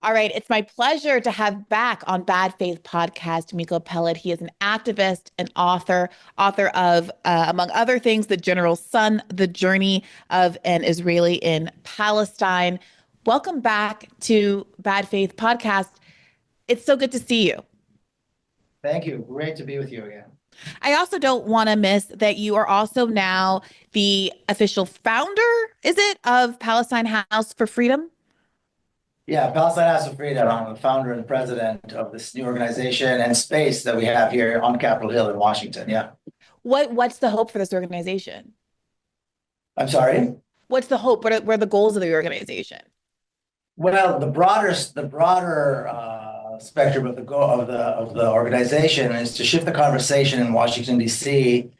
All right, it's my pleasure to have back on Bad Faith podcast Miko Peled. He is an activist and author of, among other things, The General Son, The Journey of an Israeli in Palestine. Welcome back to Bad Faith podcast. It's so good to see you. Thank you. Great to be with you again. I also don't want to miss that you are also now the official founder, is it, of Palestine House for Freedom? Yeah, Palestine House of Freedom. I'm the founder and president of this new organization and space that we have here on Capitol Hill in Washington. Yeah. What's the hope for this organization? I'm sorry. What's the hope? What are the goals of the organization? Well, the broader spectrum of the goal of the organization is to shift the conversation in Washington, D.C.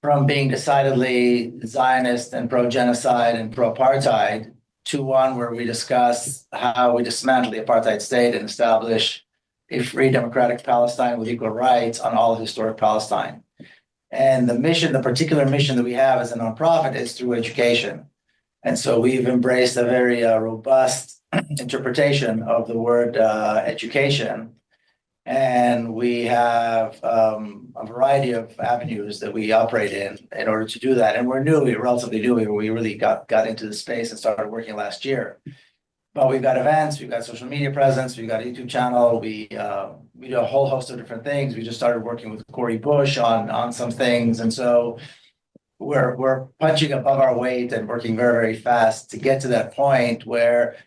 from being decidedly Zionist and pro-genocide and pro-apartheid to one where we discuss how we dismantle the apartheid state and establish a free democratic Palestine with equal rights on all of historic Palestine. And the mission, the particular mission that we have as a nonprofit is through education. And so we've embraced a very robust interpretation of the word education. And we have a variety of avenues that we operate in order to do that. And we're relatively new. We really got into the space and started working last year. But we've got events, we've got social media presence, we've got a YouTube channel, we do a whole host of different things. We just started working with Corey Bush on some things. And so we're punching above our weight and working very, very fast to get to that point where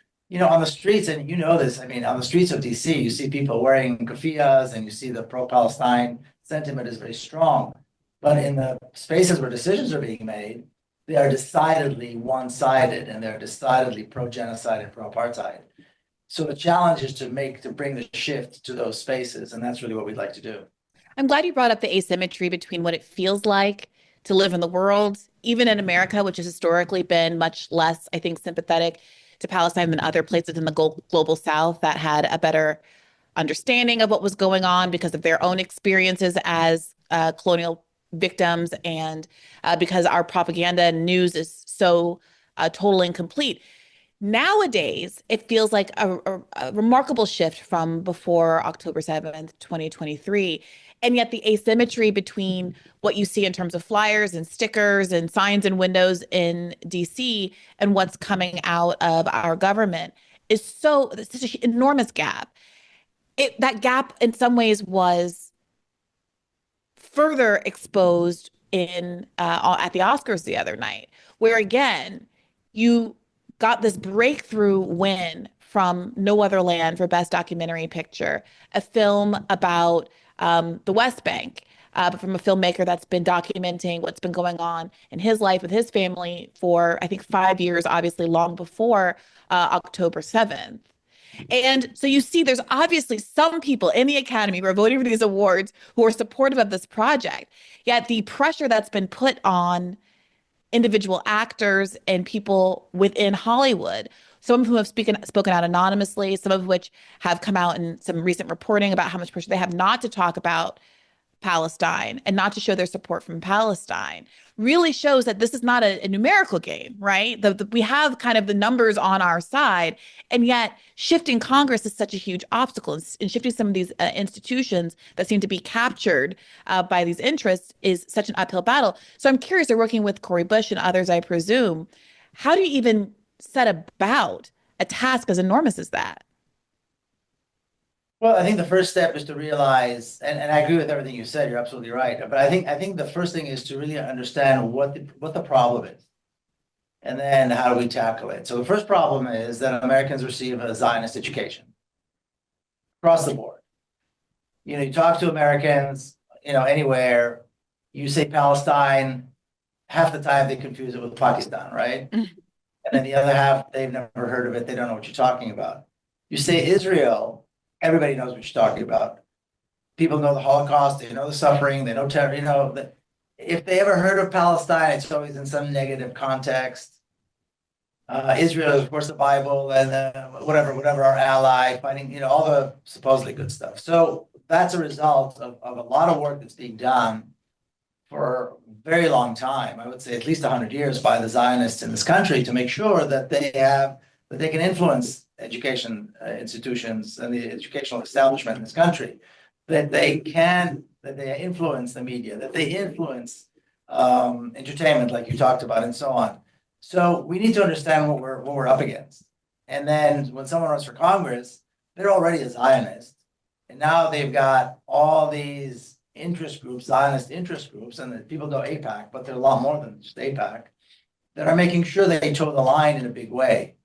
on the streets, and this, I mean, on the streets of DC, you see people wearing keffiyehs and you see the pro-Palestine sentiment is very strong. But in the spaces where decisions are being made, they are decidedly one-sided and they're decidedly pro-genocide and pro-apartheid. So the challenge is to bring the shift to those spaces, and that's really what we'd like to do. I'm glad you brought up the asymmetry between what it feels like to live in the world, even in America, which has historically been much less, I think, sympathetic to Palestine than other places in the global South that had a better understanding of what was going on because of their own experiences as colonial victims and because our propaganda and news is so totally incomplete. Nowadays, it feels like a remarkable shift from before October 7th, 2023. And yet the asymmetry between what you see in terms of flyers and stickers and signs and windows in DC and what's coming out of our government is such an enormous gap. That gap in some ways was further exposed in at the Oscars the other night, where again, you got this breakthrough win from No Other Land for Best Documentary Picture, a film about the West Bank, but from a filmmaker that's been documenting what's been going on in his life with his family for, I think, 5 years, obviously long before October 7th. And so you see, there's obviously some people in the Academy who are voting for these awards who are supportive of this project. Yet the pressure that's been put on individual actors and people within Hollywood, some of whom have spoken out anonymously, some of which have come out in some recent reporting about how much pressure they have not to talk about Palestine and not to show their support from Palestine, really shows that this is not a numerical game, right? We have kind of the numbers on our side, and yet shifting Congress is such a huge obstacle, and shifting some of these institutions that seem to be captured by these interests is such an uphill battle. So I'm curious, they're working with Corey Bush and others, I presume. How do you even set about a task as enormous as that? Well, I think the first step is to realize, and I agree with everything you said, you're absolutely right. But I think the first thing is to really understand what the problem is. And then how do we tackle it? So the first problem is that Americans receive a Zionist education across the board. You talk to Americans, anywhere, you say Palestine, half the time they confuse it with Pakistan, right? And then the other half, they've never heard of it. They don't know what you're talking about. You say Israel, everybody knows what you're talking about. People know the Holocaust, they know the suffering, they know terror, if they ever heard of Palestine, it's always in some negative context. Israel is, of course, the Bible and whatever our ally, finding, all the supposedly good stuff. So that's a result of a lot of work that's being done for a very long time. I would say at least 100 years by the Zionists in this country to make sure that they can influence education institutions and the educational establishment in this country, that they influence the media, that they influence entertainment, like you talked about, and so on. So we need to understand what we're up against. And then when someone runs for Congress, they're already a Zionist, and now they've got all these interest groups, Zionist interest groups, and people go AIPAC, but they're a lot more than just AIPAC, that are making sure they toe the line in a big way.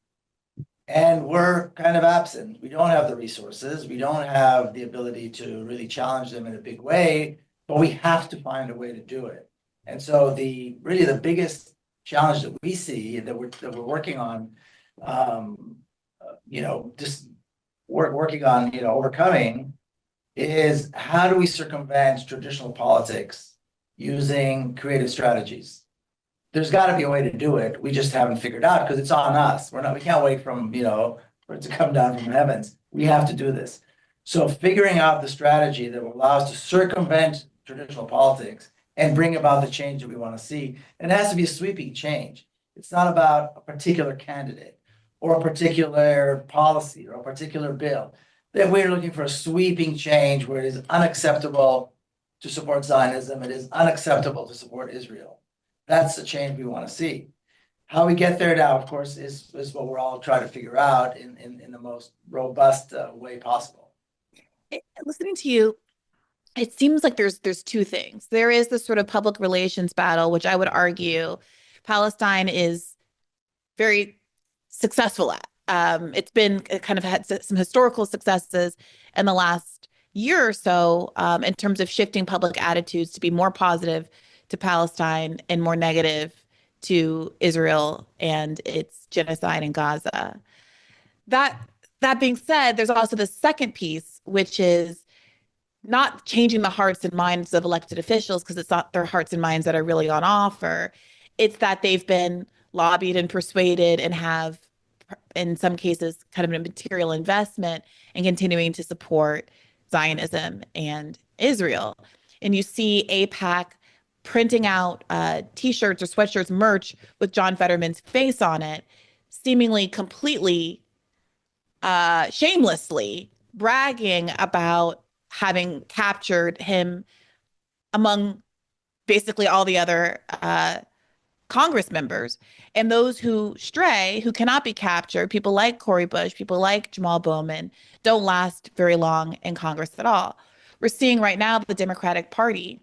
And we're kind of absent. We don't have the resources. We don't have the ability to really challenge them in a big way, but we have to find a way to do it. And so the biggest challenge that we see that we're working on, working on, overcoming, is how do we circumvent traditional politics using creative strategies? There's got to be a way to do it. We just haven't figured out because it's on us. We can't wait for it to come down from the heavens. We have to do this. So figuring out the strategy that will allow us to circumvent traditional politics and bring about the change that we want to see. And it has to be a sweeping change. It's not about a particular candidate or a particular policy or a particular bill. That we're looking for a sweeping change where it is unacceptable to support Zionism. It is unacceptable to support Israel. That's the change we want to see. How we get there now, of course, is what we're all trying to figure out in the most robust way possible. Listening to you, it seems like there's two things. There is this sort of public relations battle, which I would argue Palestine is very successful at. It's been kind of had some historical successes in the last year or so in terms of shifting public attitudes to be more positive to Palestine and more negative to Israel and its genocide in Gaza. That being said, there's also the second piece, which is not changing the hearts and minds of elected officials, because it's not their hearts and minds that are really on offer. It's that they've been lobbied and persuaded and have, in some cases, kind of a material investment in continuing to support Zionism and Israel. And you see AIPAC printing out T-shirts or sweatshirts, merch with John Fetterman's face on it, seemingly completely shamelessly bragging about having captured him among basically all the other Congress members. And those who stray, who cannot be captured, people like Cori Bush, people like Jamal Bowman, don't last very long in Congress at all. We're seeing right now the Democratic Party,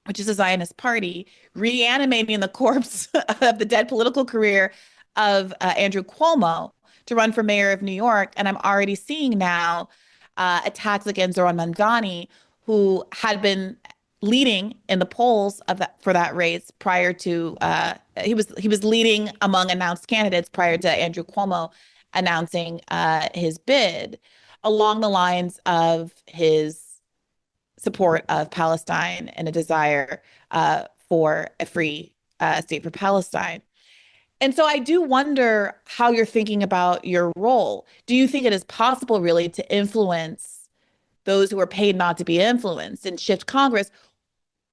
which is a Zionist party, reanimating the corpse of the dead political career of Andrew Cuomo to run for mayor of New York. And I'm already seeing now attacks against Zoran Mamdani, who had been leading in the polls for that race prior to he was leading among announced candidates prior to Andrew Cuomo announcing his bid, along the lines of his support of Palestine and a desire for a free state for Palestine. And so I do wonder how you're thinking about your role. Do you think it is possible really to influence those who are paid not to be influenced and shift Congress?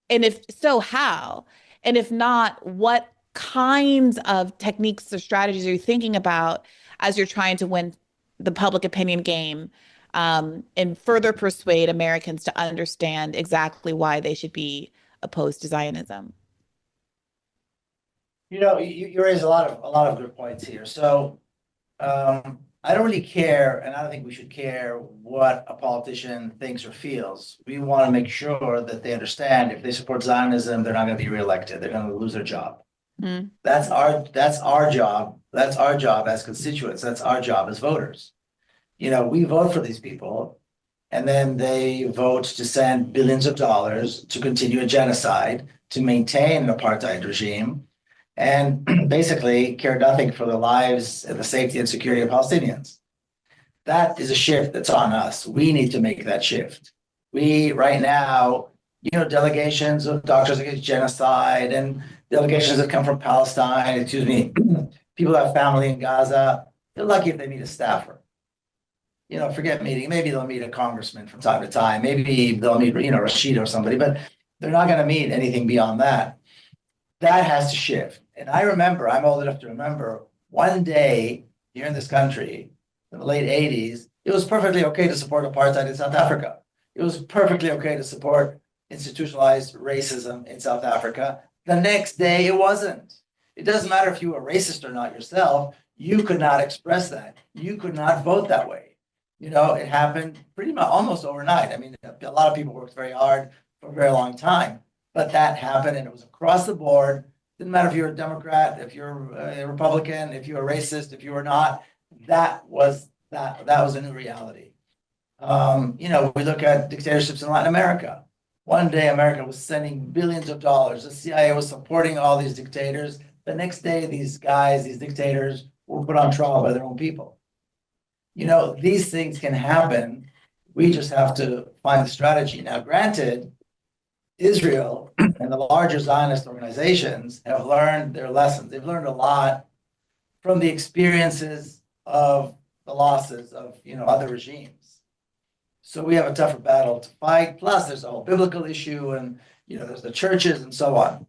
And if so, how? And if not, what kinds of techniques or strategies are you thinking about as you're trying to win the public opinion game and further persuade Americans to understand exactly why they should be opposed to Zionism? You raise a lot of good points here. So I don't really care, and I don't think we should care what a politician thinks or feels. We want to make sure that they understand if they support Zionism, they're not going to be reelected. They're going to lose their job. Mm. That's our job. That's our job as constituents. That's our job as voters. We vote for these people, and then they vote to send billions of dollars to continue a genocide, to maintain an apartheid regime, and basically care nothing for the lives and the safety and security of Palestinians. That is a shift that's on us. We need to make that shift. We, right now, delegations of Doctors Against Genocide and delegations that come from Palestine, people who have family in Gaza, they're lucky if they meet a staffer. Forget meeting. Maybe they'll meet a congressman from time to time. Maybe they'll meet, Rashid or somebody, but they're not going to meet anything beyond that. That has to shift. And I'm old enough to remember one day here in this country in the late 80s, it was perfectly okay to support apartheid in South Africa. It was perfectly okay to support institutionalized racism in South Africa. The next day, it wasn't. It doesn't matter if you were racist or not yourself, you could not express that. You could not vote that way. It happened pretty much almost overnight. I mean, a lot of people worked very hard for a very long time, but that happened and it was across the board. Didn't matter if you're a Democrat, if you're a Republican, if you're a racist, if you were not, that was a new reality. We look at dictatorships in Latin America. One day, America was sending billions of dollars. The CIA was supporting all these dictators. The next day, these dictators, were put on trial by their own people. These things can happen. We just have to find the strategy. Now, granted, Israel and the larger Zionist organizations have learned their lessons. They've learned a lot from the experiences of the losses of other regimes. So we have a tougher battle to fight. Plus, there's a whole biblical issue, and there's the churches and so on.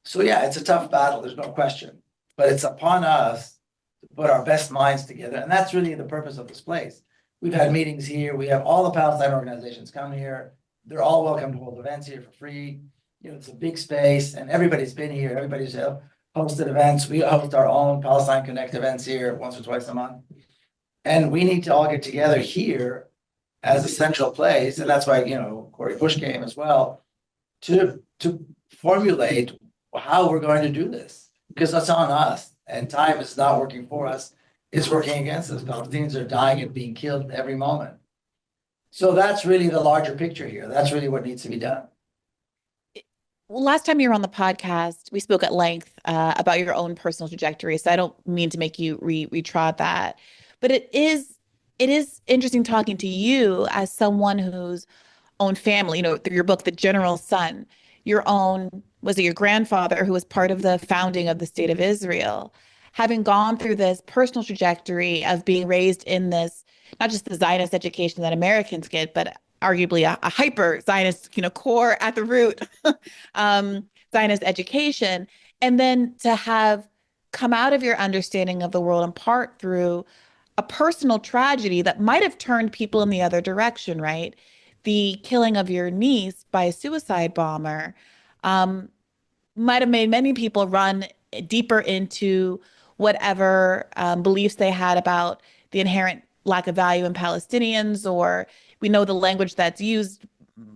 So yeah, it's a tough battle. There's no question, but it's upon us to put our best minds together, and that's really the purpose of this place. We've had meetings here. We have all the Palestine organizations come here. They're all welcome to hold events here for free. It's a big space, and everybody's been here. Everybody's hosted events. We host our own Palestine Connect events here once or twice a month, and we need to all get together here as a central place, and that's why Corey Bush came as well to formulate how we're going to do this, because that's on us, and time is not working for us. It's working against us. Palestinians are dying and being killed every moment. So that's really the larger picture here. That's really what needs to be done. Well, last time you were on the podcast, we spoke at length about your own personal trajectory. So I don't mean to make you retrod that, but it is interesting talking to you as someone whose own family, through your book, The General Son, was it your grandfather who was part of the founding of the state of Israel, having gone through this personal trajectory of being raised in this, not just the Zionist education that Americans get, but arguably a hyper Zionist, core at the root, Zionist education. And then to have come out of your understanding of the world in part through a personal tragedy that might have turned people in the other direction, right? The killing of your niece by a suicide bomber might have made many people run deeper into whatever beliefs they had about the inherent lack of value in Palestinians, or we know the language that's used,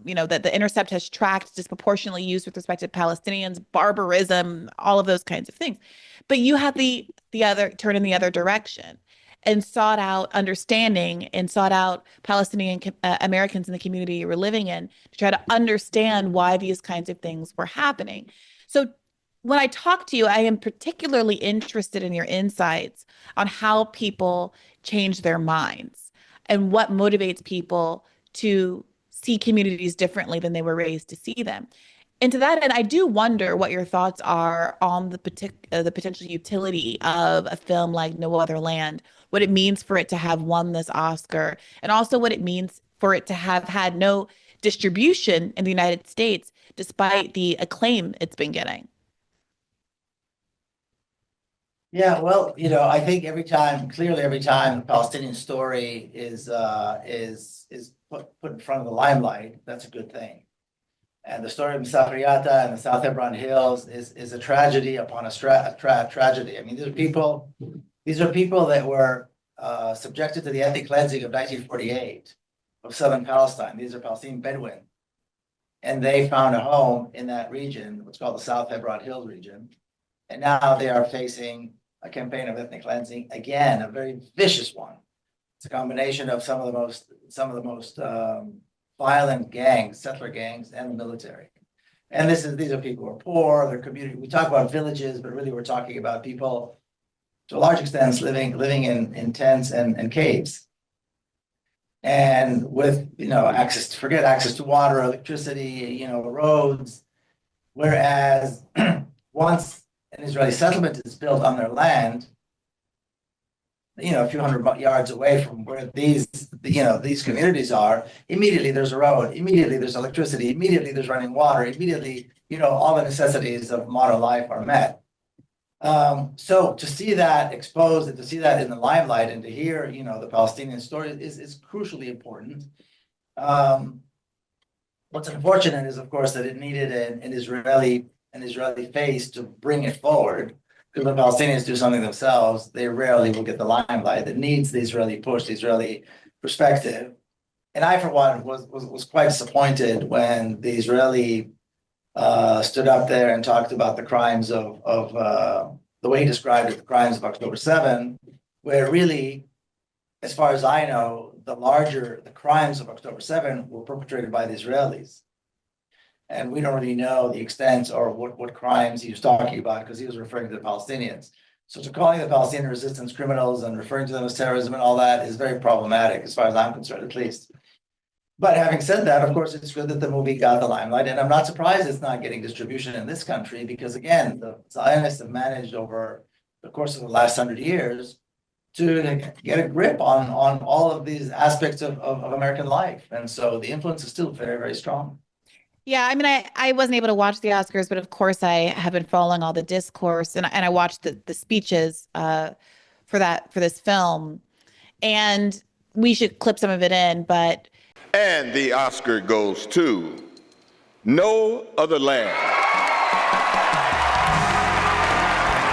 that The Intercept has tracked disproportionately used with respect to Palestinians, barbarism, all of those kinds of things. But you had the other turn in the other direction and sought out understanding and sought out Palestinian Americans in the community you were living in to try to understand why these kinds of things were happening. So when I talk to you, I am particularly interested in your insights on how people change their minds and what motivates people to see communities differently than they were raised to see them. And to that end, I do wonder what your thoughts are on the potential utility of a film like No Other Land, what it means for it to have won this Oscar, and also what it means for it to have had no distribution in the United States, despite the acclaim it's been getting. Yeah, well, I think every time the Palestinian story is put in front of the limelight, that's a good thing. And the story of Misafriata and the South Hebron Hills is a tragedy upon a tragedy. I mean, these are people that were subjected to the ethnic cleansing of 1948 of southern Palestine. These are Palestinian Bedouin. And they found a home in that region, what's called the South Hebron Hills region. And now they are facing a campaign of ethnic cleansing, again, a very vicious one. It's a combination of some of the most violent gangs, settler gangs, and the military. And these are people who are poor, their community. We talk about villages, but really we're talking about people to a large extent living in tents and caves. And with access to water, electricity, roads. Whereas once an Israeli settlement is built on their land, a few hundred yards away from where these communities are, immediately there's a road, immediately there's electricity, immediately there's running water, immediately, all the necessities of modern life are met. So to see that exposed and to see that in the limelight and to hear, the Palestinian story is crucially important. What's unfortunate is, of course, that it needed an Israeli face to bring it forward. Because when Palestinians do something themselves, they rarely will get the limelight. It needs the Israeli push, the Israeli perspective. And I, for one, was quite disappointed when the Israeli stood up there and talked about the crimes of the way he described it, the crimes of October 7, where really, as far as I know, the crimes of October 7 were perpetrated by the Israelis. And we don't really know the extent or what crimes he was talking about because he was referring to the Palestinians. So to calling the Palestinian resistance criminals and referring to them as terrorism and all that is very problematic, as far as I'm concerned, at least. But having said that, of course, it's good that the movie got the limelight, and I'm not surprised it's not getting distribution in this country because, again, the Zionists have managed over the course of the last 100 years to get a grip on all of these aspects of American life. And so the influence is still very, very strong. Yeah, I mean, I wasn't able to watch the Oscars, but of course I have been following all the discourse and I watched the speeches for this film. And we should clip some of it in, but And the Oscar goes to No Other Land.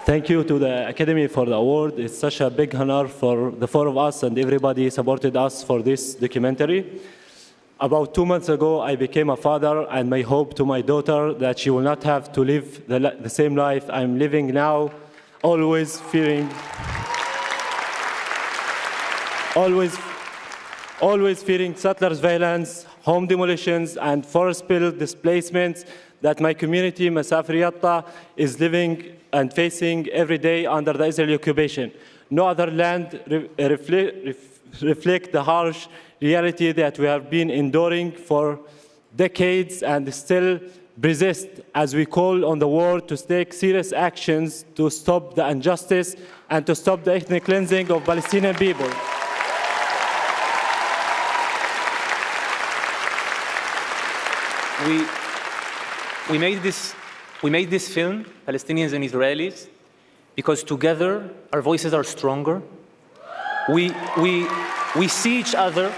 Thank you to the Academy for the award. It's such a big honor for the four of us and everybody supported us for this documentary. About 2 months ago, I became a father, and my hope to my daughter that she will not have to live the same life I'm living now, always fearing settlers' violence, home demolitions, and forest spill displacements that my community, Masafriyatta, is living and facing every day under the Israeli occupation. No other land reflect the harsh reality that we have been enduring for decades and still persist as we call on the world to take serious actions to stop the injustice and to stop the ethnic cleansing of Palestinian people. We made this film, Palestinians and Israelis, because together our voices are stronger. We see each other.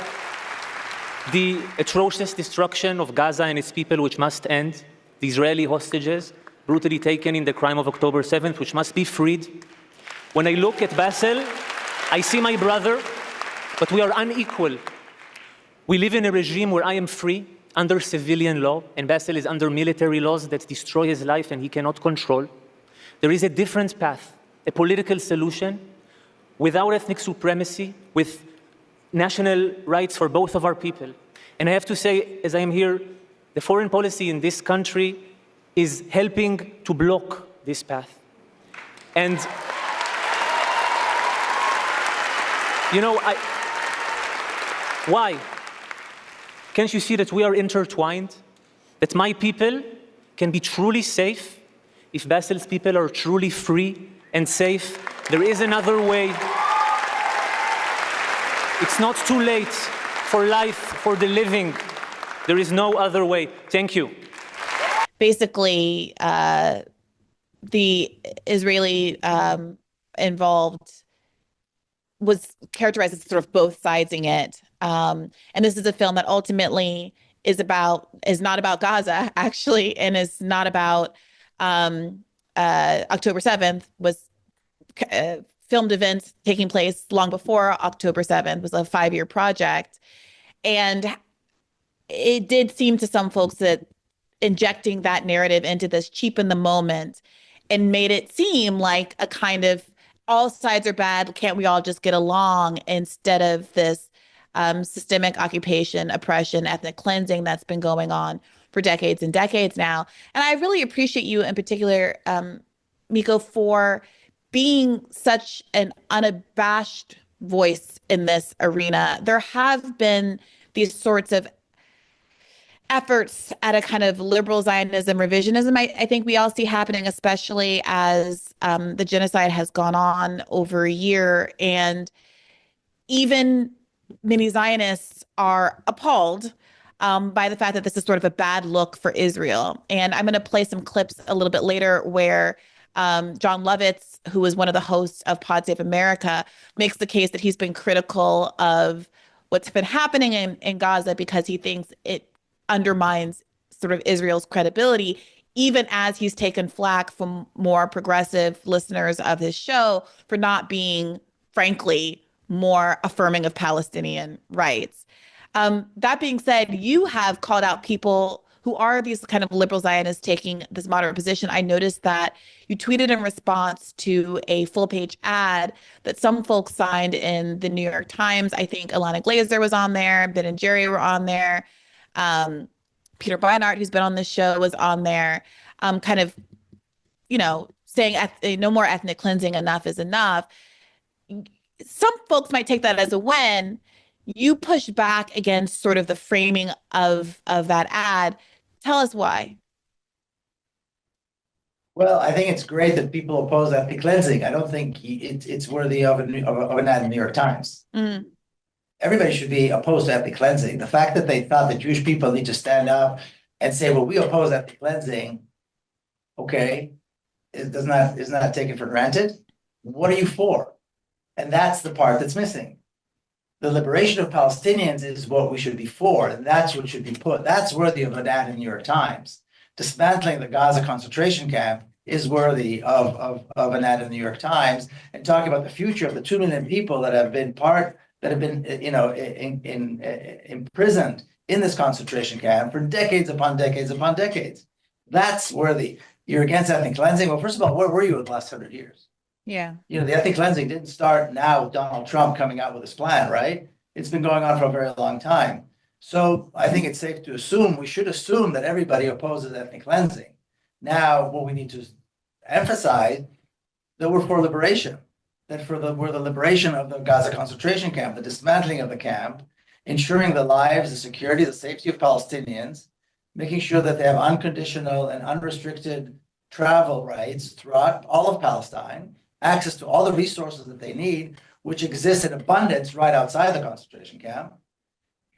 The atrocious destruction of Gaza and its people, which must end. The Israeli hostages brutally taken in the crime of October 7th, which must be freed. When I look at Bassel, I see my brother, but we are unequal. We live in a regime where I am free under civilian law, and Bassel is under military laws that destroy his life and he cannot control. There is a different path, a political solution without ethnic supremacy, with national rights for both of our people. And I have to say, as I am here, the foreign policy in this country is helping to block this path. And, why? Can't you see that we are intertwined? That my people can be truly safe if Bassel's people are truly free and safe? There is another way. It's not too late for life, for the living. There is no other way. Thank you. basically the Israeli involved was characterized as sort of both sidesing it. And this is a film that ultimately is not about Gaza, actually, and is not about October 7th, was filmed events taking place long before October 7th, was a 5-year project. And it did seem to some folks that injecting that narrative into this cheapened the moment and made it seem like a kind of all sides are bad, can't we all just get along, instead of this systemic occupation, oppression, ethnic cleansing that's been going on for decades and decades now. And I really appreciate you in particular, Miko, for being such an unabashed voice in this arena. There have been these sorts of efforts at a kind of liberal Zionism, revisionism, I think we all see happening, especially as the genocide has gone on over a year. And even many Zionists are appalled by the fact that this is sort of a bad look for Israel. And I'm going to play some clips a little bit later where John Lovitz, who was one of the hosts of Pod Save America, makes the case that he's been critical of what's been happening in Gaza because he thinks it undermines sort of Israel's credibility, even as he's taken flack from more progressive listeners of his show for not being, frankly, more affirming of Palestinian rights. That being said, you have called out people who are these kind of liberal Zionists taking this moderate position. I noticed that you tweeted in response to a full page ad that some folks signed in the New York Times. I think Ilana Glazer was on there, Ben and Jerry were on there. Peter Beinart, who's been on this show, was on there, kind of, saying no more ethnic cleansing, enough is enough. Some folks might take that as a win. You push back against sort of the framing of that ad. Tell us why. Well, I think it's great that people oppose ethnic cleansing. I don't think it's worthy of an ad in the New York Times. Mm. Everybody should be opposed to ethnic cleansing. The fact that they thought that Jewish people need to stand up and say, well, we oppose ethnic cleansing, okay, is not taken for granted. What are you for? And that's the part that's missing. The liberation of Palestinians is what we should be for, and that's what should be put. That's worthy of an ad in the New York Times. Dismantling the Gaza concentration camp is worthy of an ad in the New York Times, and talking about the future of the 2 million people that have been imprisoned in this concentration camp for decades upon decades upon decades. That's worthy. You're against ethnic cleansing. Well, first of all, where were you in the last 100 years? Yeah. The ethnic cleansing didn't start now with Donald Trump coming out with this plan, right? It's been going on for a very long time. So I think it's safe to assume, we should assume that everybody opposes ethnic cleansing. Now, what we need to emphasize that we're for liberation, that we're the liberation of the Gaza concentration camp, the dismantling of the camp, ensuring the lives, the security, the safety of Palestinians, making sure that they have unconditional and unrestricted travel rights throughout all of Palestine, access to all the resources that they need, which exist in abundance right outside the concentration camp.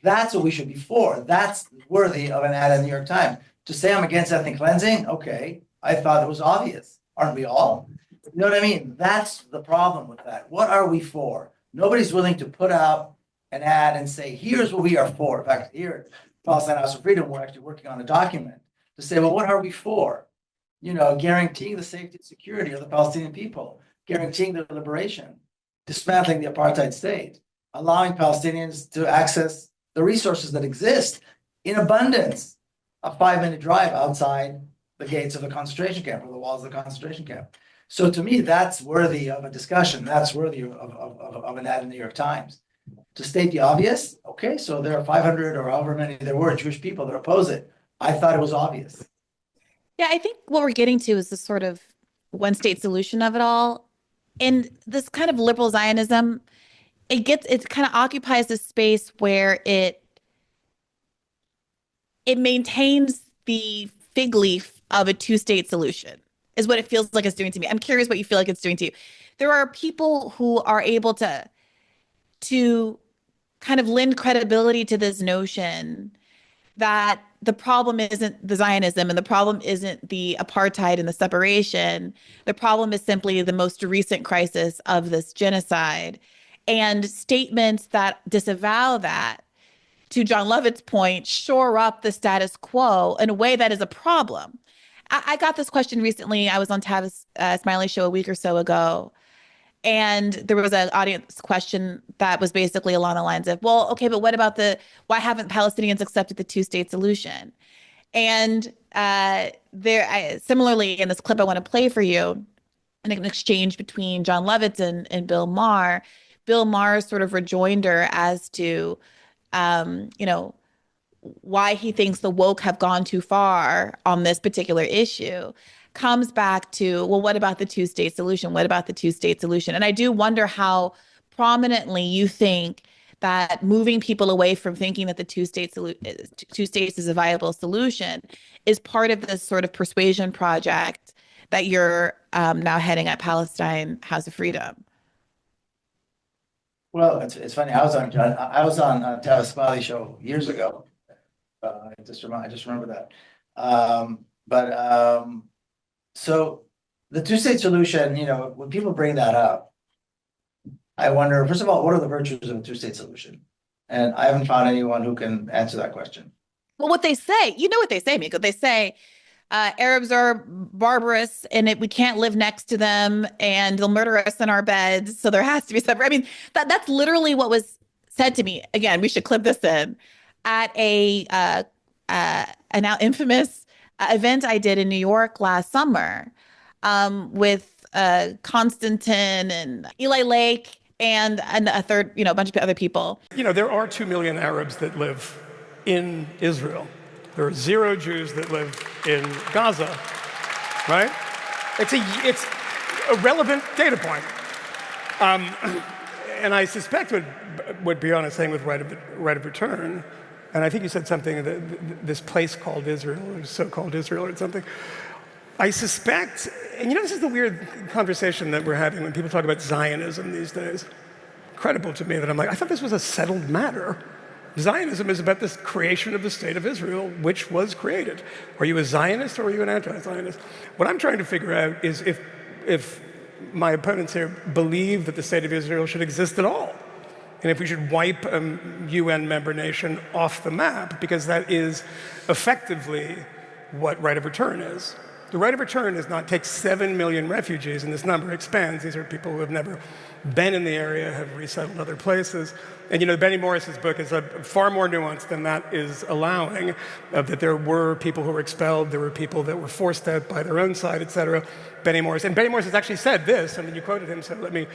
That's what we should be for. That's worthy of an ad in the New York Times. To say I'm against ethnic cleansing, okay, I thought it was obvious. Aren't we all? You know what I mean? That's the problem with that. What are we for? Nobody's willing to put out an ad and say, here's what we are for. In fact, here at Palestine House of Freedom, we're actually working on a document to say, well, what are we for? Guaranteeing the safety and security of the Palestinian people, guaranteeing their liberation, dismantling the apartheid state, allowing Palestinians to access the resources that exist in abundance, a 5-minute drive outside the gates of the concentration camp or the walls of the concentration camp. So to me, that's worthy of a discussion. That's worthy of an ad in the New York Times. To state the obvious, okay, so there are 500 or however many there were Jewish people that oppose it. I thought it was obvious. Yeah, I think what we're getting to is this sort of one state solution of it all. And this kind of liberal Zionism, it kind of occupies this space where it maintains the fig leaf of a 2-state solution, is what it feels like it's doing to me. I'm curious what you feel like it's doing to you. There are people who are able to kind of lend credibility to this notion that the problem isn't the Zionism and the problem isn't the apartheid and the separation. The problem is simply the most recent crisis of this genocide. And statements that disavow that, to John Lovett's point, shore up the status quo in a way that is a problem. I got this question recently. I was on Tavis Smiley's show a week or so ago, and there was an audience question that was basically along the lines of, well, okay, but what about why haven't Palestinians accepted the 2-state solution? And similarly, in this clip I want to play for you, in an exchange between John Lovitz and Bill Maher, Bill Maher's sort of rejoinder as to, why he thinks the woke have gone too far on this particular issue comes back to, well, what about the 2-state solution? What about the 2-state solution? And I do wonder how prominently you think that moving people away from thinking that the 2 states is a viable solution is part of this sort of persuasion project that you're now heading at Palestine House of Freedom. Well, it's funny. I was on Tavis Smiley show years ago. I just remember that. So the two-state solution, when people bring that up, I wonder, first of all, what are the virtues of a two-state solution? And I haven't found anyone who can answer that question. Well, what they say, you know what they say, Miko? They say Arabs are barbarous and we can't live next to them and they'll murder us in our beds. So there has to be separate. I mean, that's literally what was said to me. Again, we should clip this in at a now infamous event I did in New York last summer with Constantine and Eli Lake and a third, a bunch of other people. There are 2 million Arabs that live in Israel. There are 0 Jews that live in Gaza, right? It's a relevant data point. And I suspect what Briahna is saying with right of return, and I think you said something that this place called Israel, or so-called Israel or something. I suspect, and this is the weird conversation that we're having when people talk about Zionism these days. Incredible to me that I'm like, I thought this was a settled matter. Zionism is about this creation of the state of Israel, which was created. Are you a Zionist or are you an anti-Zionist? What I'm trying to figure out is if my opponents here believe that the state of Israel should exist at all, and if we should wipe a UN member nation off the map, because that is effectively what right of return is. The right of return is not take 7 million refugees, and this number expands. These are people who have never been in the area, have resettled other places. And Benny Morris's book is far more nuanced than that is allowing, that there were people who were expelled, there were people that were forced out by their own side, etc. Benny Morris has actually said this, and you quoted him, so let me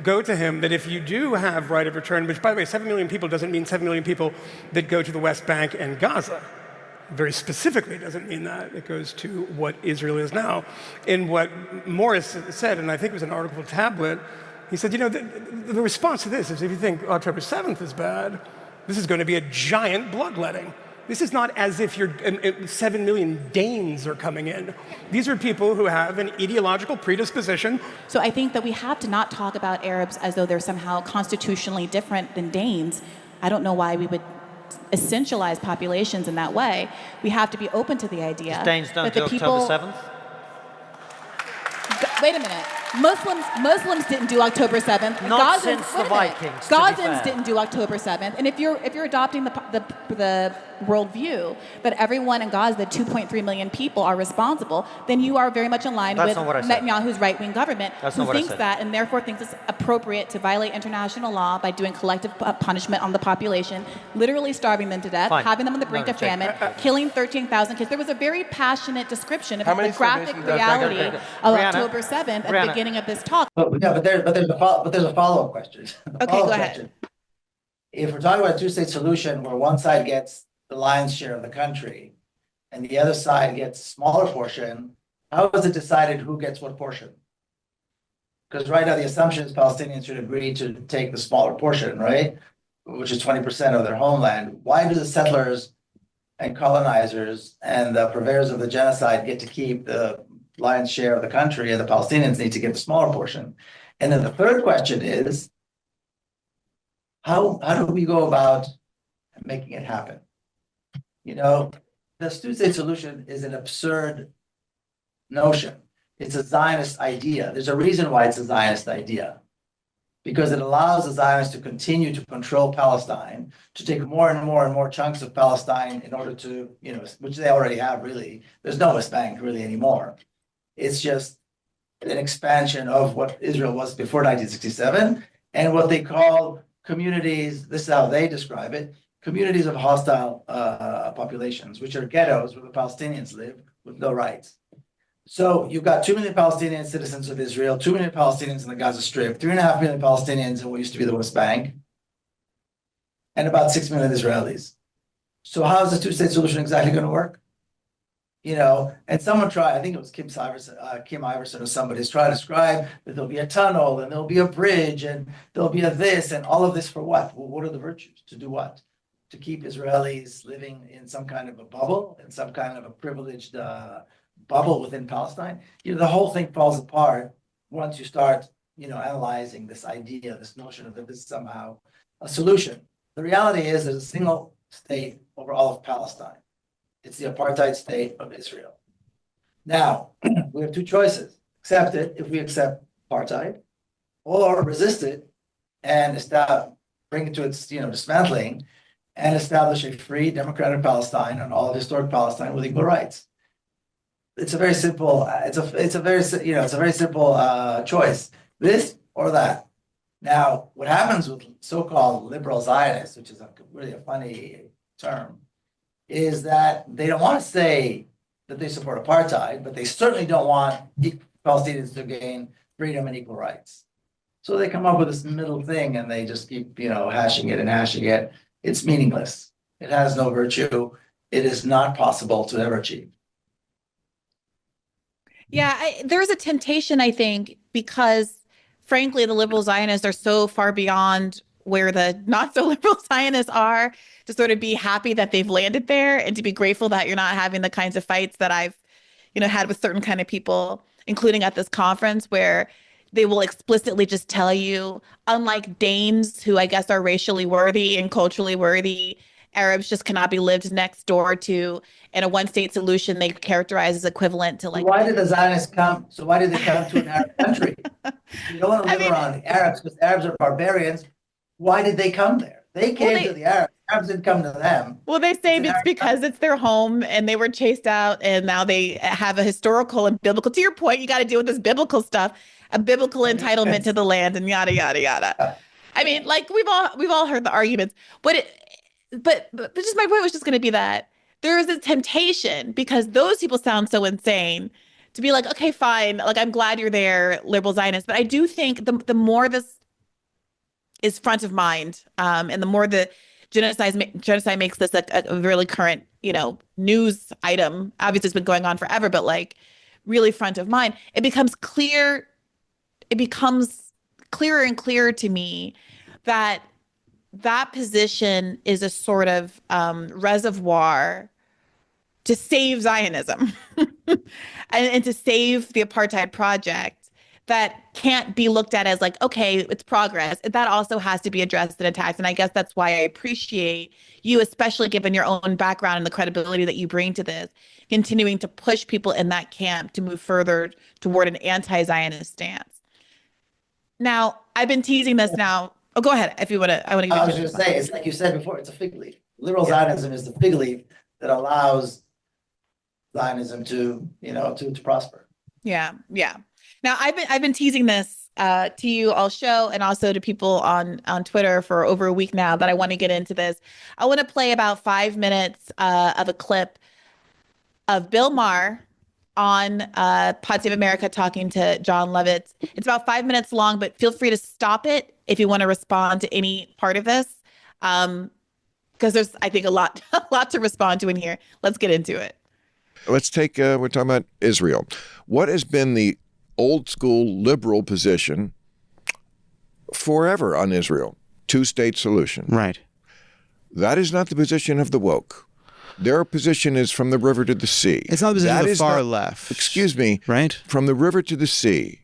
go to him, that if you do have right of return, which by the way, 7 million people doesn't mean 7 million people that go to the West Bank and Gaza. Very specifically doesn't mean that. It goes to what Israel is now. In what Morris said, and I think it was an article for Tablet, he said, the response to this is if you think October 7th is bad, this is going to be a giant bloodletting. This is not as if 7 million Danes are coming in. These are people who have an ideological predisposition. So I think that we have to not talk about Arabs as though they're somehow constitutionally different than Danes. I don't know why we would essentialize populations in that way. We have to be open to the idea Danes don't that do the people... October 7th? Wait a minute. Muslims didn't do October 7th. Not since the Vikings, to be Gazans fair. didn't do October 7th. And if you're adopting the worldview that everyone in Gaza, the 2.3 million people, are responsible, then you are very much in line with Netanyahu's right-wing government, who thinks that and therefore thinks it's appropriate to violate international law by doing collective punishment on the population, literally starving them to death, having them on the brink of famine, killing 13,000 kids. There was a very passionate description of the graphic reality of October 7th at the beginning of this talk. But there's a follow-up question. Okay, go ahead. If we're talking about a two-state solution where one side gets the lion's share of the country and the other side gets a smaller portion, how is it decided who gets what portion? Because right now the assumption is Palestinians should agree to take the smaller portion, right? Which is 20% of their homeland. Why do the settlers and colonizers and the purveyors of the genocide get to keep the lion's share of the country and the Palestinians need to get the smaller portion? And then the third question is, how do we go about making it happen? The two-state solution is an absurd notion. It's a Zionist idea. There's a reason why it's a Zionist idea. Because it allows the Zionists to continue to control Palestine, to take more and more and more chunks of Palestine in order to, which they already have really. There's no West Bank really anymore. It's just an expansion of what Israel was before 1967 and what they call communities, this is how they describe it, communities of hostile populations, which are ghettos where the Palestinians live with no rights. So you've got 2 million Palestinian citizens of Israel, 2 million Palestinians in the Gaza Strip, 3.5 million Palestinians in what used to be the West Bank, and about 6 million Israelis. So how is the two-state solution exactly going to work? And someone tried, I think it was Kim Iverson or somebody, is trying to describe that there'll be a tunnel and there'll be a bridge and there'll be a this and all of this for what? Well, what are the virtues? To do what? To keep Israelis living in some kind of a bubble, in some kind of a privileged bubble within Palestine? The whole thing falls apart once you start, analyzing this idea, this notion of that this is somehow a solution. The reality is there's a single state over all of Palestine. It's the apartheid state of Israel. Now, we have two choices. accept it if we accept apartheid, or resist it and bring it to its dismantling, and establish a free democratic Palestine and all of historic Palestine with equal rights. It's a very simple. It's a very simple choice. This or that. Now, what happens with so-called liberal Zionists, which is really a funny term, is that they don't want to say that they support apartheid, but they certainly don't want Palestinians to gain freedom and equal rights. So they come up with this middle thing, and they just keep hashing it and hashing it. It's meaningless. It has no virtue. It is not possible to ever achieve. Yeah, there's a temptation, I think, because frankly, the liberal Zionists are so far beyond where the not so liberal Zionists are, to sort of be happy that they've landed there and to be grateful that you're not having the kinds of fights that I've, had with certain kind of people, including at this conference, where they will explicitly just tell you, unlike Danes, who I guess are racially worthy and culturally worthy, Arabs just cannot be lived next door to, and a one-state solution they characterize as equivalent to like. Why did the Zionists come? So why did they come to an Arab country? You don't want to live around Arabs because Arabs are barbarians. Why did they come there? They came to the Arabs. Arabs didn't come to them. Well, they say it's because it's their home and they were chased out, and now they have a historical and biblical. To your point, you got to deal with this biblical stuff, a biblical entitlement to the land, and yada yada yada. I mean, like we've all heard the arguments, but just my point was just going to be that there is a temptation, because those people sound so insane, to be like, okay, fine, like I'm glad you're there, liberal Zionist. But I do think the more this is front of mind, and the more the genocide makes this a really current, news item. Obviously, it's been going on forever, but like really front of mind, it becomes clear. It becomes clearer and clearer to me that position is a sort of reservoir to save Zionism and to save the apartheid project, that can't be looked at as like, okay, it's progress. That also has to be addressed and attacked. And I guess that's why I appreciate you, especially given your own background and the credibility that you bring to this, continuing to push people in that camp to move further toward an anti-Zionist stance. Now, I've been teasing this now. Oh, go ahead if you want to. I was going to say, it's like you said before, it's a fig leaf. Liberal Zionism is the fig leaf that allows Zionism to prosper. Yeah. Now, I've been teasing this to you all show, and also to people on Twitter for over a week now, that I want to get into this. I want to play about 5 minutes of a clip of Bill Maher on Pod Save America talking to John Levitz. It's about 5 minutes long, but feel free to stop it if you want to respond to any part of this, because there's, I think, a lot to respond to in here. Let's get into it. Let's take, we're talking about Israel. What has been the old school liberal position forever on Israel? Two-state solution. Right. That is not the position of the woke. Their position is from the river to the sea. It's not the position of the far left. Excuse me. Right. From the river to the sea.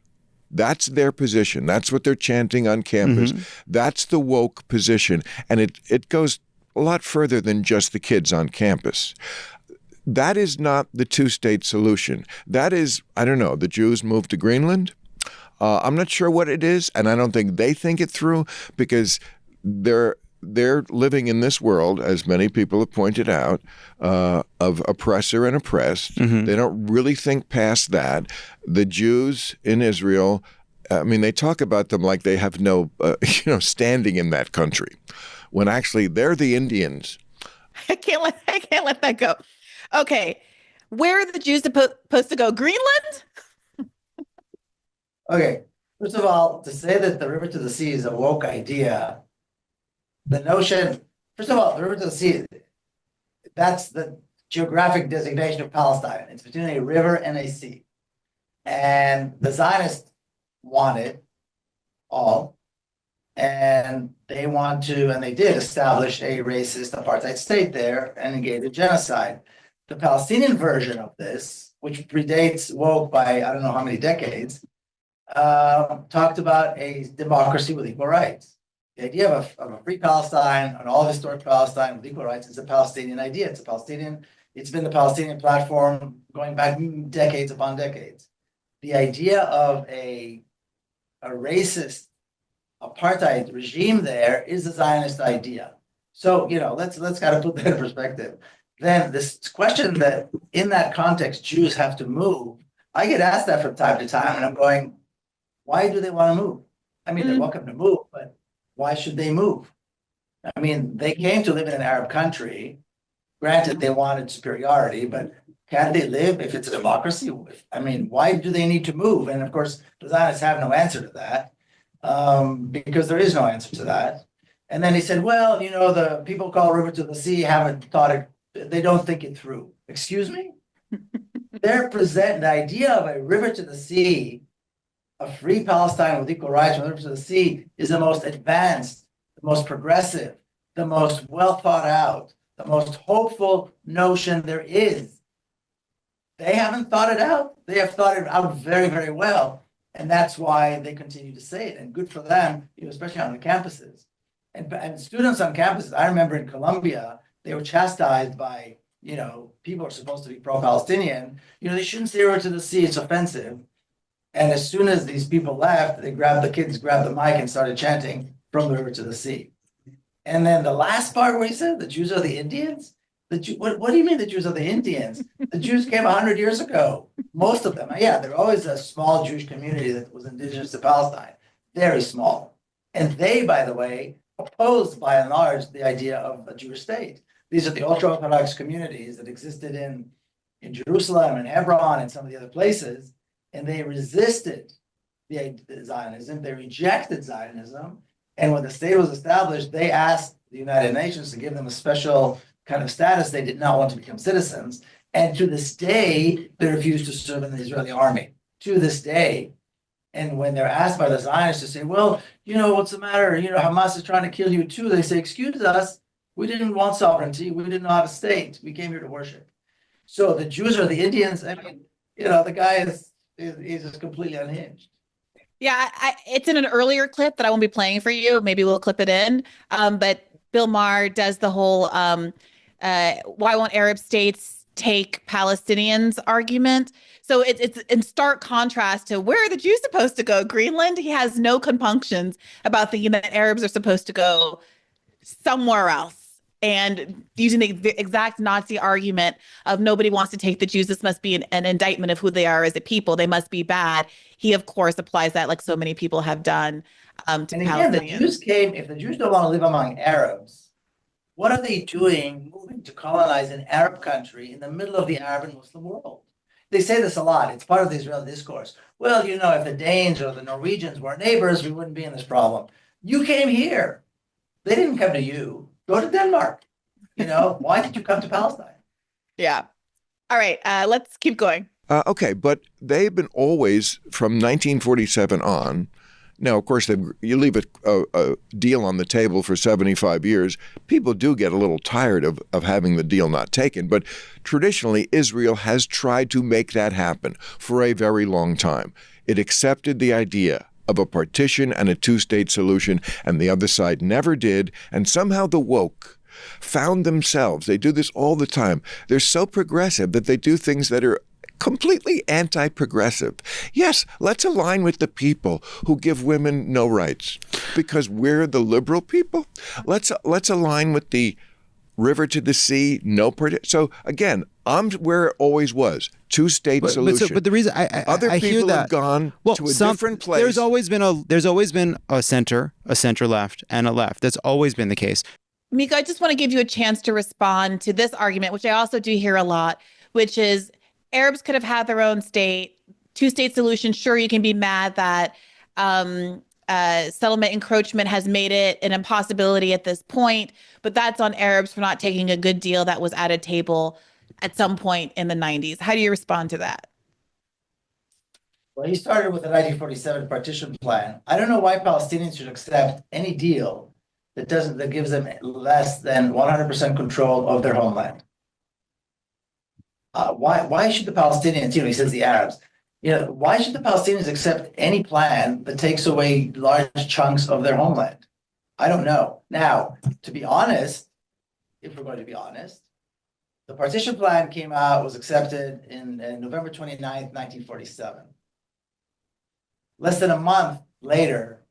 That's their position. That's what they're chanting on campus. Mm-hmm. That's the woke position. And it goes a lot further than just the kids on campus. That is not the two-state solution. That is, I don't know, the Jews moved to Greenland. I'm not sure what it is, and I don't think they think it through, because they're living in this world, as many people have pointed out, of oppressor and oppressed. Mm-hmm. They don't really think past that. The Jews in Israel, I mean, they talk about them like they have no, standing in that country, when actually they're the Indians. I can't let that go. Okay, where are the Jews supposed to go? Greenland? Okay, first of all, to say that the river to the sea is a woke idea, the notion, first of all, the river to the sea, that's the geographic designation of Palestine. It's between a river and a sea. And the Zionists want it all. And they want to, and they did establish a racist apartheid state there and engage in genocide. The Palestinian version of this, which predates woke by I don't know how many decades, talked about a democracy with equal rights. The idea of a free Palestine, an all-historic Palestine with equal rights, is a Palestinian idea. It's been the Palestinian platform going back decades upon decades. the idea of a racist apartheid regime there is a Zionist idea. So, let's kind of put that in perspective. Then this question that in that context, Jews have to move, I get asked that from time to time, and I'm going, why do they want to move? I mean, they're welcome to move, but why should they move? I mean, they came to live in an Arab country. Granted, they wanted superiority, but can they live if it's a democracy? I mean, why do they need to move? And of course, the Zionists have no answer to that, because there is no answer to that. And then he said, well, the people call river to the sea haven't thought it, they don't think it through. Excuse me? They're presenting the idea of a river to the sea, a free Palestine with equal rights from the river to the sea, is the most advanced, the most progressive, the most well thought out, the most hopeful notion there is. They haven't thought it out. They have thought it out very, very well. And that's why they continue to say it. And good for them, especially on the campuses. And students on campuses, I remember in Colombia, they were chastised by, people are supposed to be pro-Palestinian. They shouldn't say river to the sea, it's offensive. And as soon as these people left, the kids grabbed the mic and started chanting from the river to the sea. And then the last part where he said the Jews are the Indians. What do you mean the Jews are the Indians? The Jews came 100 years ago. Most of them. Yeah, there always a small Jewish community that was indigenous to Palestine. Very small. And they, by the way, opposed by and large the idea of a Jewish state. These are the ultra-Orthodox communities that existed in Jerusalem and Hebron and some of the other places. And they resisted the Zionism. They rejected Zionism. And when the state was established, they asked the United Nations to give them a special kind of status. They did not want to become citizens. And to this day, they refuse to serve in the Israeli army. To this day. And when they're asked by the Zionists to say, well, what's the matter? Hamas is trying to kill you too. They say, excuse us. We didn't want sovereignty. We didn't have a state. We came here to worship. So the Jews are the Indians. I mean, the guy is just completely unhinged. Yeah, it's in an earlier clip that I won't be playing for you. Maybe we'll clip it in. But Bill Maher does the whole why won't Arab states take Palestinians argument. So it's in stark contrast to where are the Jews supposed to go? Greenland? He has no compunctions about thinking that Arabs are supposed to go somewhere else. And using the exact Nazi argument of nobody wants to take the Jews. This must be an indictment of who they are as a people. They must be bad. He, of course, applies that like so many people have done to and again, the Jews came, if the Jews don't want to live among Arabs, what are they doing moving to colonize an Arab country in the middle of the Arab and Muslim world? They say this a lot. It's part of the Israeli discourse. Well, if the Danes or the Norwegians were neighbors, we wouldn't be in this problem. You came here. They didn't come to you. Go to Denmark. Why did you come to Palestine? Yeah. All right. Let's keep going. Okay, but they've been always, from 1947 on, now, of course, you leave a deal on the table for 75 years, people do get a little tired of having the deal not taken. But traditionally, Israel has tried to make that happen for a very long time. It accepted the idea of a partition and a two-state solution, and the other side never did. And somehow the woke found themselves, they do this all the time, they're so progressive that they do things that are completely anti-progressive. Yes, let's align with the people who give women no rights because we're the liberal people. Let's align with the river to the sea, no partition. So again, I'm where it always was. Two-state solution. But the reason other I people hear that, have gone to a different place. There's always been a center left, and a left. That's always been the case. Miko, I just want to give you a chance to respond to this argument, which I also do hear a lot, which is Arabs could have had their own state, two-state solution. Sure, you can be mad that settlement encroachment has made it an impossibility at this point, but that's on Arabs for not taking a good deal that was at a table at some point in the 90s. How do you respond to that? Well, he started with the 1947 partition plan. I don't know why Palestinians should accept any deal that gives them less than 100% control of their homeland. Why should the Palestinians, he says the Arabs, why should the Palestinians accept any plan that takes away large chunks of their homeland? I don't know. Now, to be honest, if we're going to be honest, the partition plan came out, was accepted in November 29th, 1947. Less than a month later,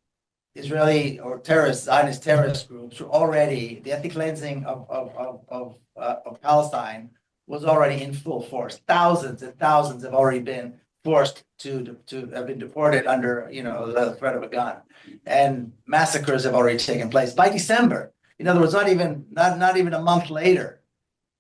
Israeli or Zionist terrorist groups were already, the ethnic cleansing of Palestine was already in full force. Thousands and thousands have already been forced to have been deported under, the threat of a gun, and massacres have already taken place. By December, in other words, not even a month later,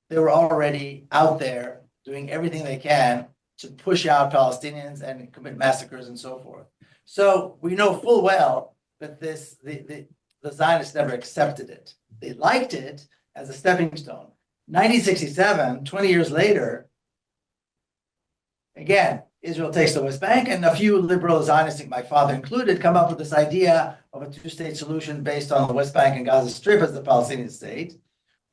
they were already out there doing everything they can to push out Palestinians and commit massacres and so forth. So we know full well that the Zionists never accepted it. They liked it as a stepping stone. 1967, 20 years later, again, Israel takes the West Bank, and a few liberal Zionists, my father included, come up with this idea of a two-state solution based on the West Bank and Gaza Strip as the Palestinian state.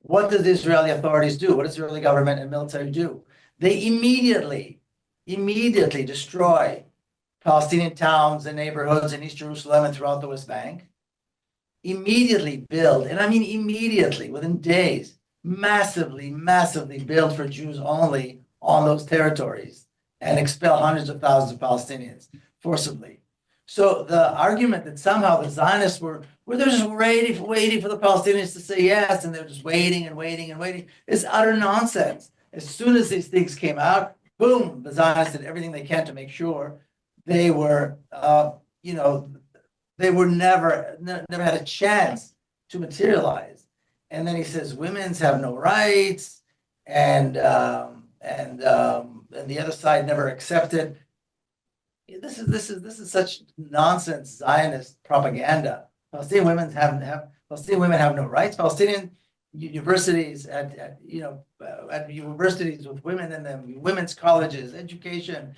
What do the Israeli authorities do? What does the Israeli government and military do? They immediately destroy Palestinian towns and neighborhoods in East Jerusalem and throughout the West Bank. Immediately build, and I mean immediately, within days, massively build for Jews only on those territories and expel hundreds of thousands of Palestinians forcibly. So the argument that somehow the Zionists were they're just waiting for the Palestinians to say yes, and they're just waiting is utter nonsense. As soon as these things came out, boom, the Zionists did everything they can to make sure they were, they were never had a chance to materialize. And then he says women's have no rights, and the other side never accepted. This is such nonsense Zionist propaganda. Palestinian women have no rights. Palestinian universities at universities with women in them, women's colleges, education,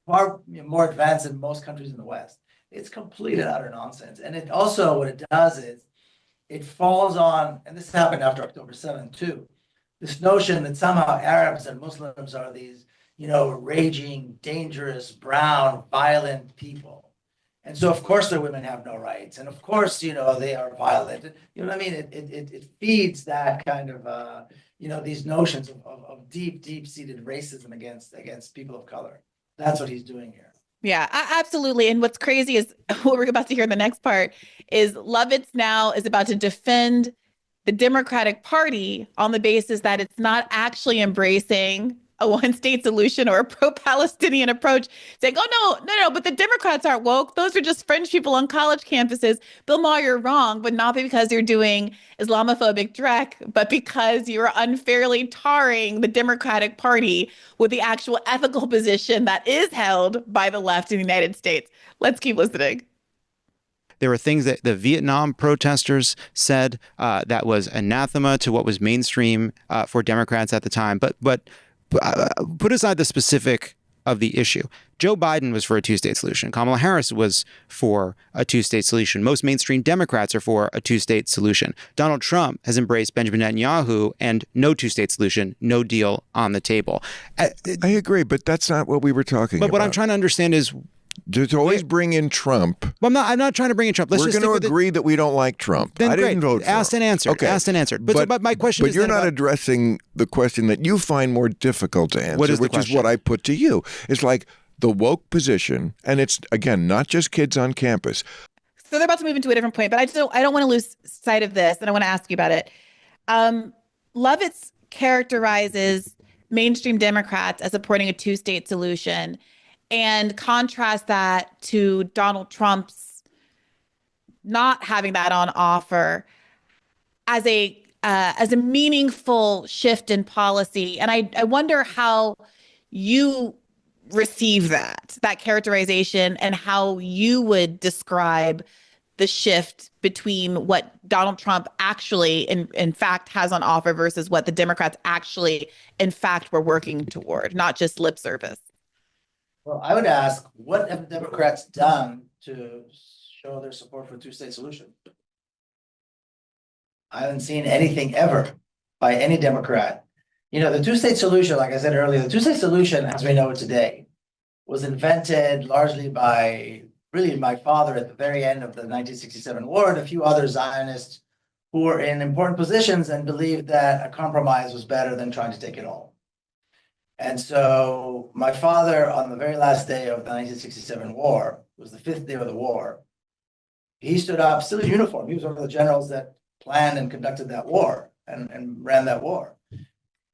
far more advanced than most countries in the West. It's complete and utter nonsense. And it also, what it does is it falls on, and this happened after October 7th too, this notion that somehow Arabs and Muslims are these, raging, dangerous, brown, violent people. And so, of course, their women have no rights. And of course, they are violent. You know what I mean? It feeds that kind of, these notions of deep-seated racism against people of color. That's what he's doing here. Yeah, absolutely. And what's crazy is what we're about to hear in the next part is Lovitz now is about to defend the Democratic Party on the basis that it's not actually embracing a one-state solution or a pro-Palestinian approach, saying, oh, no, but the Democrats aren't woke. Those are just fringe people on college campuses. Bill Maher, you're wrong, but not because you're doing Islamophobic dreck, but because you're unfairly tarring the Democratic Party with the actual ethical position that is held by the left in the United States. Let's keep listening. There were things that the Vietnam protesters said that was anathema to what was mainstream for Democrats at the time. But put aside the specific of the issue. Joe Biden was for a two-state solution. Kamala Harris was for a two-state solution. Most mainstream Democrats are for a two-state solution. Donald Trump has embraced Benjamin Netanyahu and no two-state solution, no deal on the table. I agree, but that's not what we were talking about. But what I'm trying to understand is to always bring in Trump. Well, I'm not trying to bring in Trump. We're going to agree that we don't like Trump. Then I great. didn't vote for him. Asked and answered. Okay. Asked and answered. But my question is, but you're not addressing the question that you find more difficult to answer, which is what I put to you. It's like the woke position, and it's again not just kids on campus. So they're about to move into a different point, but I don't want to lose sight of this, and I want to ask you about it. Lovitz characterizes mainstream Democrats as supporting a two-state solution, and contrast that to Donald Trump's not having that on offer as a meaningful shift in policy. And I wonder how you receive that characterization and how you would describe the shift between what Donald Trump actually in fact has on offer versus what the Democrats actually in fact were working toward, not just lip service. Well, I would ask, what have the Democrats done to show their support for a two-state solution? I haven't seen anything ever by any Democrat. The two-state solution, like I said earlier, the two-state solution, as we know it today, was invented largely by my father at the very end of the 1967 war and a few other Zionists who were in important positions and believed that a compromise was better than trying to take it all. And so my father, on the very last day of the 1967 war, it was the 5th day of the war, he stood up, still in uniform. He was one of the generals that planned and conducted that war and ran that war.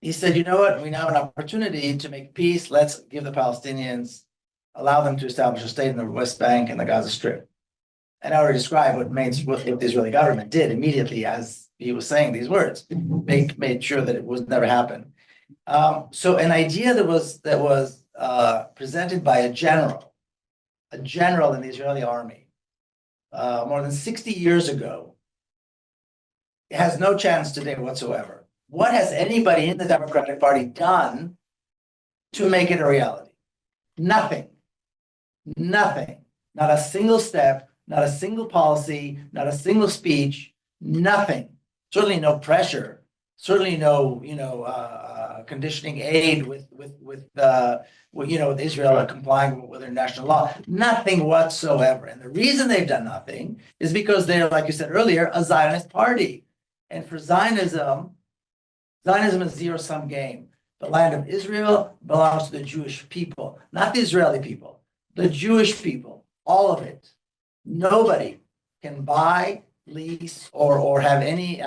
He said, you know what, we now have an opportunity to make peace. Let's give the Palestinians, allow them to establish a state in the West Bank and the Gaza Strip. And I already described what the Israeli government did immediately as he was saying these words, made sure that it would never happen. So an idea that was presented by a general in the Israeli army, more than 60 years ago, it has no chance today whatsoever. What has anybody in the Democratic Party done to make it a reality? Nothing. Nothing. Not a single step, not a single policy, not a single speech, nothing. Certainly no pressure. Certainly no, conditioning aid with Israel complying with international law. Nothing whatsoever. And the reason they've done nothing is because they're, like you said earlier, a Zionist party. And for Zionism is a zero-sum game. The land of Israel belongs to the Jewish people, not the Israeli people, the Jewish people, all of it. Nobody can buy, lease, or have any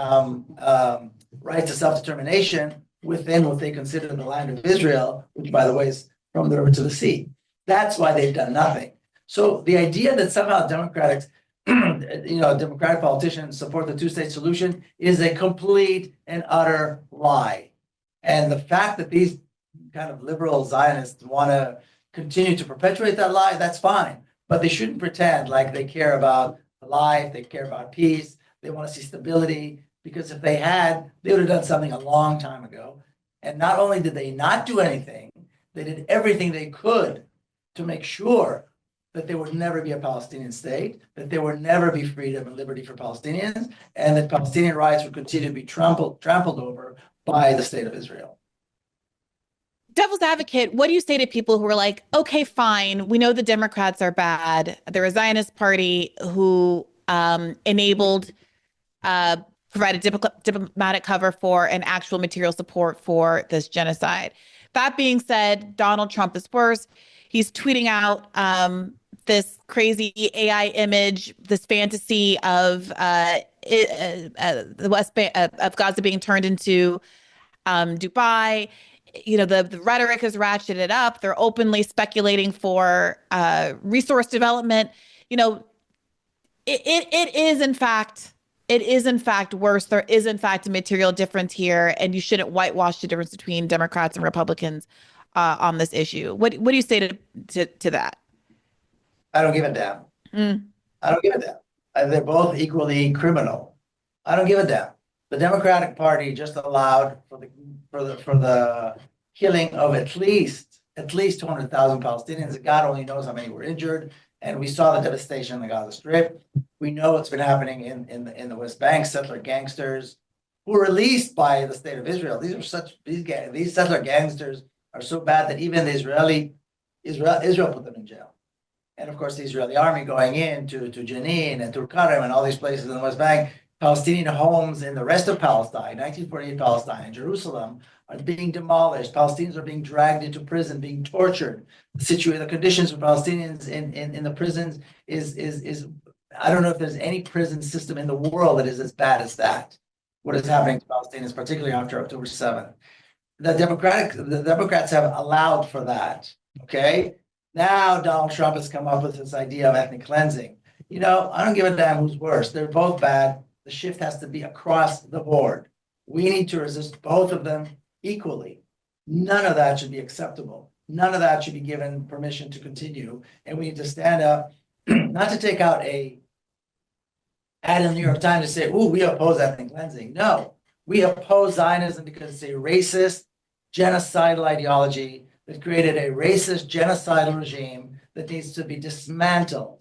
right to self-determination within what they consider the land of Israel, which, by the way, is from the river to the sea. That's why they've done nothing. So the idea that somehow Democratic politicians support the two-state solution is a complete and utter lie. And the fact that these kind of liberal Zionists want to continue to perpetuate that lie, that's fine. But they shouldn't pretend like they care about life, they care about peace, they want to see stability, because if they had, they would have done something a long time ago. And not only did they not do anything, they did everything they could to make sure that there would never be a Palestinian state, that there would never be freedom and liberty for Palestinians, and that Palestinian rights would continue to be trampled over by the state of Israel. Devil's advocate, what do you say to people who are like, okay, fine, we know the Democrats are bad. They're a Zionist party who provided diplomatic cover for and actual material support for this genocide. That being said, Donald Trump is worse. He's tweeting out this crazy AI image, this fantasy of the West Bank, of Gaza being turned into Dubai. The rhetoric is ratcheted up. They're openly speculating for resource development. It is in fact worse. There is in fact a material difference here, and you shouldn't whitewash the difference between Democrats and Republicans on this issue. What do you say to that? I don't give a damn. I don't give a damn. They're both equally criminal. I don't give a damn. The Democratic Party just allowed for the killing of at least 200,000 Palestinians. God only knows how many were injured. And we saw the devastation in the Gaza Strip. We know what's been happening in the West Bank. Settler gangsters who were released by the state of Israel. These settler gangsters are so bad that even Israel put them in jail. And of course, the Israeli army going in to Jenin and Tulkarem and all these places in the West Bank, Palestinian homes in the rest of Palestine, 1948 Palestine, and Jerusalem, are being demolished. Palestinians are being dragged into prison, being tortured. The conditions for Palestinians in the prisons is I don't know if there's any prison system in the world that is as bad as that. What is happening to Palestinians, particularly after October 7th. The Democrats have allowed for that. Okay. Now Donald Trump has come up with this idea of ethnic cleansing. I don't give a damn who's worse. They're both bad. The shift has to be across the board. We need to resist both of them equally. None of that should be acceptable. None of that should be given permission to continue. And we need to stand up, not to take out a ad in the New York Times to say, "Ooh, we oppose ethnic cleansing." No, we oppose Zionism because it's a racist, genocidal ideology that created a racist, genocidal regime that needs to be dismantled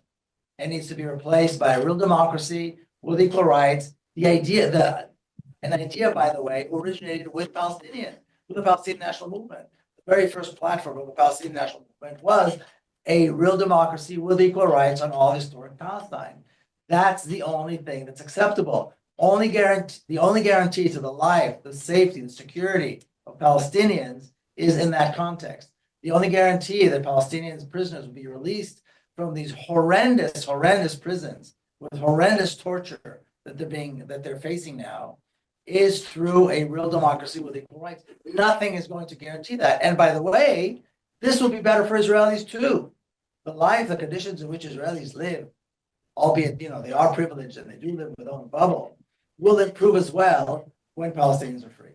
and needs to be replaced by a real democracy with equal rights. The idea, by the way, originated with the Palestinian National Movement. The very first platform of the Palestinian National Movement was a real democracy with equal rights on all historic Palestine. That's the only thing that's acceptable. The only guarantee to the life, the safety, the security of Palestinians is in that context. The only guarantee that Palestinian prisoners will be released from these horrendous prisons with horrendous torture that they're facing now is through a real democracy with equal rights. Nothing is going to guarantee that. And by the way, this will be better for Israelis too. The conditions in which Israelis live, albeit, they are privileged and they do live in their own bubble, will improve as well when Palestinians are free.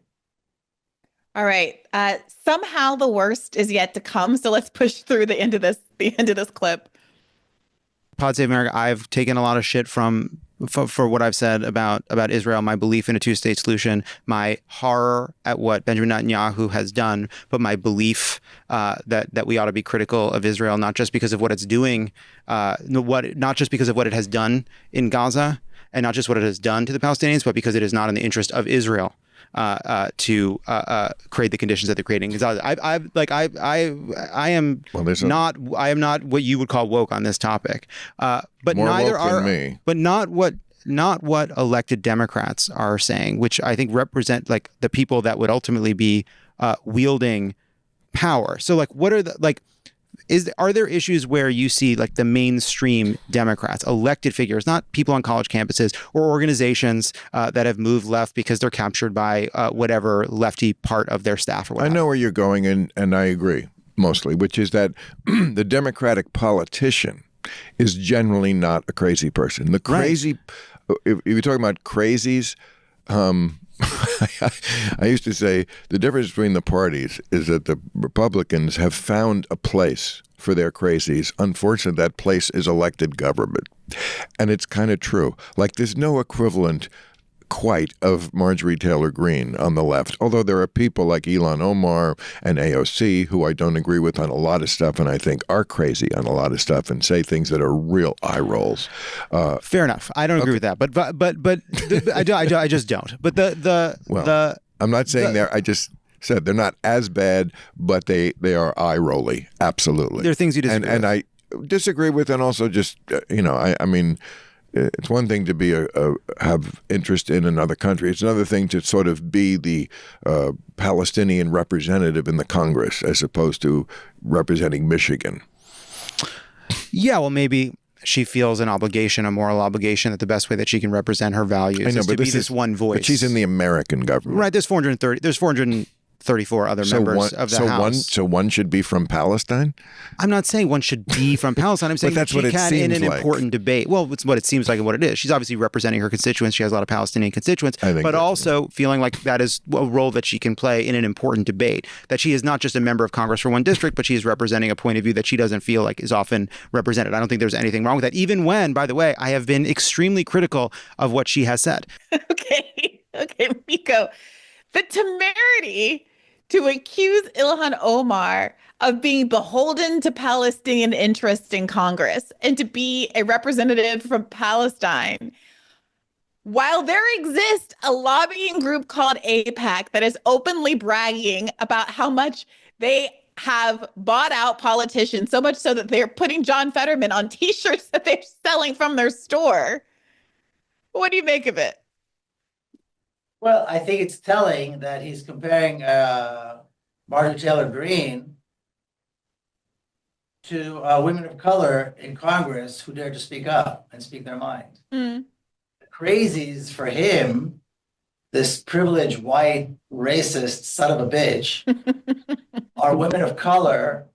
All right. Somehow the worst is yet to come. So let's push through the end of this clip. Pod Save America, I've taken a lot of shit for what I've said about Israel, my belief in a two-state solution, my horror at what Benjamin Netanyahu has done, but my belief that we ought to be critical of Israel, not just because of what it's doing, not just because of what it has done in Gaza, and not just what it has done to the Palestinians, but because it is not in the interest of Israel to create the conditions that they're creating. I am not what you would call woke on this topic, but More neither woke than are me. But not what elected Democrats are saying, which I think represent like the people that would ultimately be wielding power. So like, what are are there issues where you see like the mainstream Democrats, elected figures, not people on college campuses or organizations that have moved left because they're captured by whatever lefty part of their staff or whatever? I know where you're going, and I agree mostly, which is that the Democratic politician is generally not a crazy person. The crazy, if you're talking about crazies, I used to say the difference between the parties is that the Republicans have found a place for their crazies. Unfortunately, that place is elected government. And it's kind of true. Like, there's no equivalent quite of Marjorie Taylor Greene on the left, although there are people like Ilhan Omar and AOC who I don't agree with on a lot of stuff and I think are crazy on a lot of stuff and say things that are real eye rolls. Fair enough. I don't agree with that, but I just don't. But I'm not saying I just said they're not as bad, but they are eye rolly. Absolutely. There are things you disagree with. And I disagree with, and also just, I mean, it's one thing to have interest in another country. It's another thing to sort of be the Palestinian representative in the Congress as opposed to representing Michigan. Yeah, well, maybe she feels an obligation, a moral obligation, that the best way that she can represent her values is to be this one voice. But she's in the American government. Right, there's 434 other members of the House. So one should be from Palestine? I'm not saying one should be from Palestine. I'm saying that's that she what it can seems in an like. important debate. Well, it's what it seems like and what it is. She's obviously representing her constituents. She has a lot of Palestinian constituents, but also feeling like that is a role that she can play in an important debate, that she is not just a member of Congress for one district, but she is representing a point of view that she doesn't feel like is often represented. I don't think there's anything wrong with that, even when, by the way, I have been extremely critical of what she has said. Okay, Miko, the temerity to accuse Ilhan Omar of being beholden to Palestinian interests in Congress and to be a representative from Palestine, while there exists a lobbying group called AIPAC that is openly bragging about how much they have bought out politicians, so much so that they're putting John Fetterman on T-shirts that they're selling from their store. What do you make of it? Well, I think it's telling that he's comparing Marjorie Taylor Greene to women of color in Congress who dare to speak up and speak their mind. The crazies for him, this privileged white racist son of a bitch, are women of color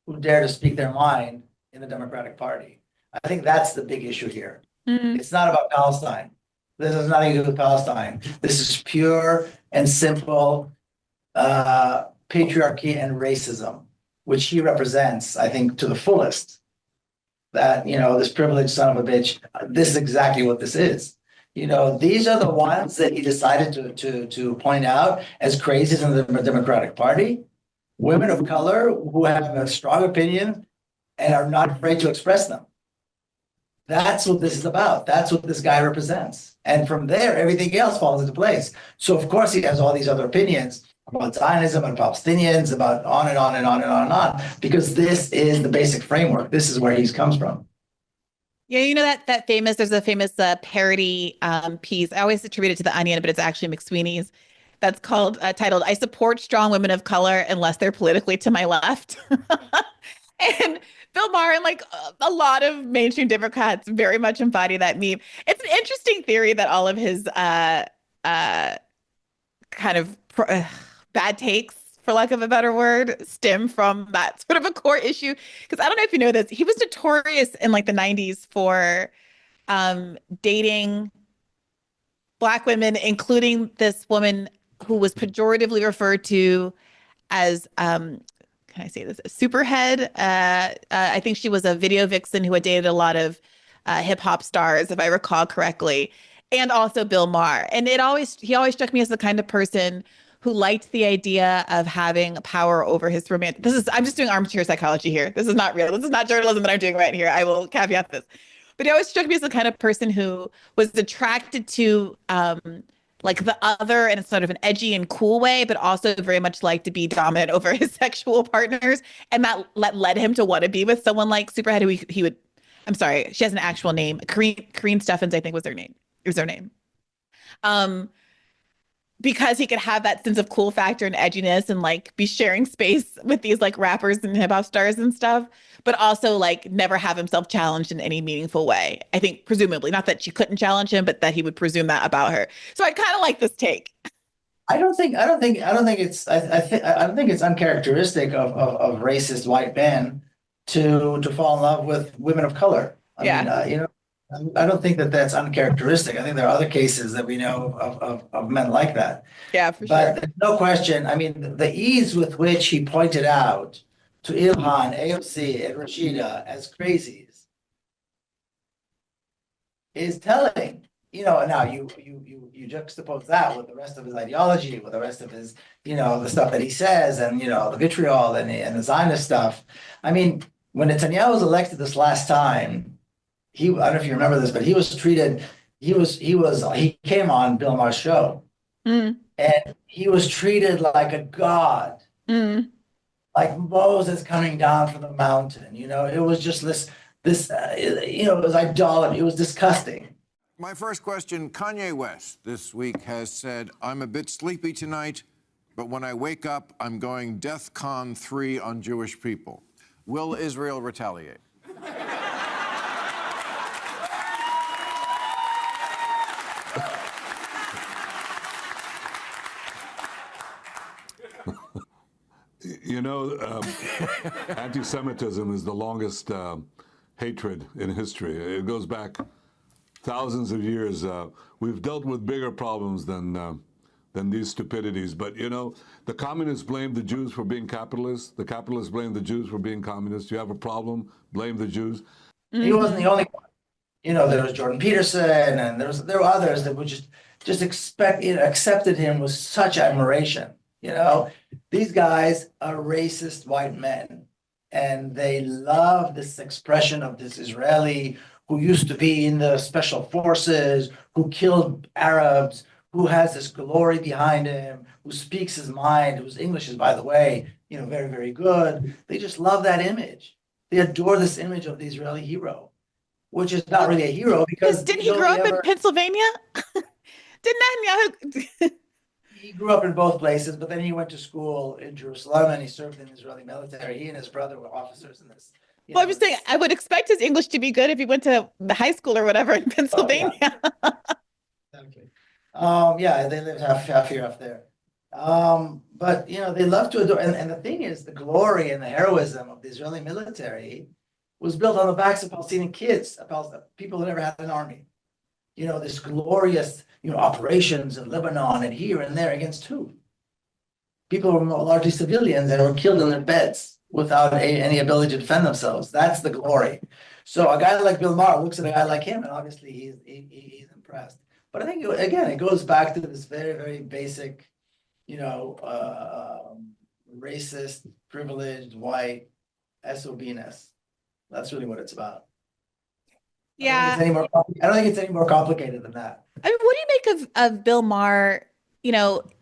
who dare to speak their mind in the Democratic Party. I think that's the big issue here. It's not about Palestine. This has nothing to do with Palestine. This is pure and simple patriarchy and racism, which he represents, I think, to the fullest. That, this privileged son of a bitch, this is exactly what this is. These are the ones that he decided to point out as crazies in the Democratic Party. Women of color who have a strong opinion and are not afraid to express them. That's what this is about. That's what this guy represents. And from there, everything else falls into place. So, of course, he has all these other opinions about Zionism and Palestinians, about on and on and on and on and on, because this is the basic framework. This is where he comes from. Yeah, there's a famous parody piece. I always attribute it to The Onion, but it's actually McSweeney's, that's called titled "I support strong women of color unless they're politically to my left." And Bill Maher and like a lot of mainstream Democrats very much embody that meme. It's an interesting theory that all of his kind of bad takes, for lack of a better word, stem from that sort of a core issue. Because I don't know if you know this, he was notorious in like the 90s for dating Black women, including this woman who was pejoratively referred to as, can I say this, a superhead? I think she was a video vixen who had dated a lot of hip hop stars, if I recall correctly, and also Bill Maher. And he always struck me as the kind of person who liked the idea of having power over his romantic. I'm just doing armchair psychology here. This is not real. This is not journalism that I'm doing right here. I will caveat this. But he always struck me as the kind of person who was attracted to like the other in sort of an edgy and cool way, but also very much like to be dominant over his sexual partners. And that led him to want to be with someone like Superhead, who he would, I'm sorry, she has an actual name. Kareen Steffens, I think was her name. It was her name. Because he could have that sense of cool factor and edginess and like be sharing space with these like rappers and hip hop stars and stuff, but also like never have himself challenged in any meaningful way. I think presumably, not that she couldn't challenge him, but that he would presume that about her. So I kind of like this take. I don't think it's uncharacteristic of racist white men to fall in love with women of color. I mean, I don't think that's uncharacteristic. I think there are other cases that we know of men like that. Yeah, for But sure. there's no question. I mean, the ease with which he pointed out to Ilhan, AOC, and Rashida as crazies is telling. Now you juxtapose that with the rest of his ideology, with the rest of his, the stuff that he says, and the vitriol and the Zionist stuff. I mean, when Netanyahu was elected this last time, I don't know if you remember this, but he was treated. He came on Bill Maher's show, and he was treated like a god, like Moses coming down from the mountain. It was just it was idolatry. It was disgusting. My first question, Kanye West this week has said, I'm a bit sleepy tonight, but when I wake up, I'm going DEFCON 3 on Jewish people. Will Israel retaliate? Anti-Semitism is the longest hatred in history. It goes back thousands of years. We've dealt with bigger problems than these stupidities. But, the communists blame the Jews for being capitalists. The capitalists blame the Jews for being communists. You have a problem, blame the Jews. He wasn't the only one. There was Jordan Peterson, and there were others that would just accepted him with such admiration. These guys are racist white men, and they love this expression of this Israeli who used to be in the special forces, who killed Arabs, who has this glory behind him, who speaks his mind, whose English is, by the way, very, very good. They just love that image. They adore this image of the Israeli hero, which is not really a hero because didn't he grow up in Pennsylvania? Didn't Netanyahu? He grew up in both places, but then he went to school in Jerusalem and he served in the Israeli military. He and his brother were officers in this. Well, I was saying, I would expect his English to be good if he went to the high school or whatever in Pennsylvania. Exactly. They lived half here, half there. But they love to adore. And the thing is, the glory and the heroism of the Israeli military was built on the backs of Palestinian kids, people who never had an army. This glorious, operations in Lebanon and here and there against who? People were largely civilians and were killed in their beds without any ability to defend themselves. That's the glory. So a guy like Bill Maher looks at a guy like him, and obviously he's impressed. But I think, again, it goes back to this very, very basic, racist, privileged, white SOB-ness. That's really what it's about. Yeah. I don't think it's any more complicated than that. I mean, what do you make of Bill Maher?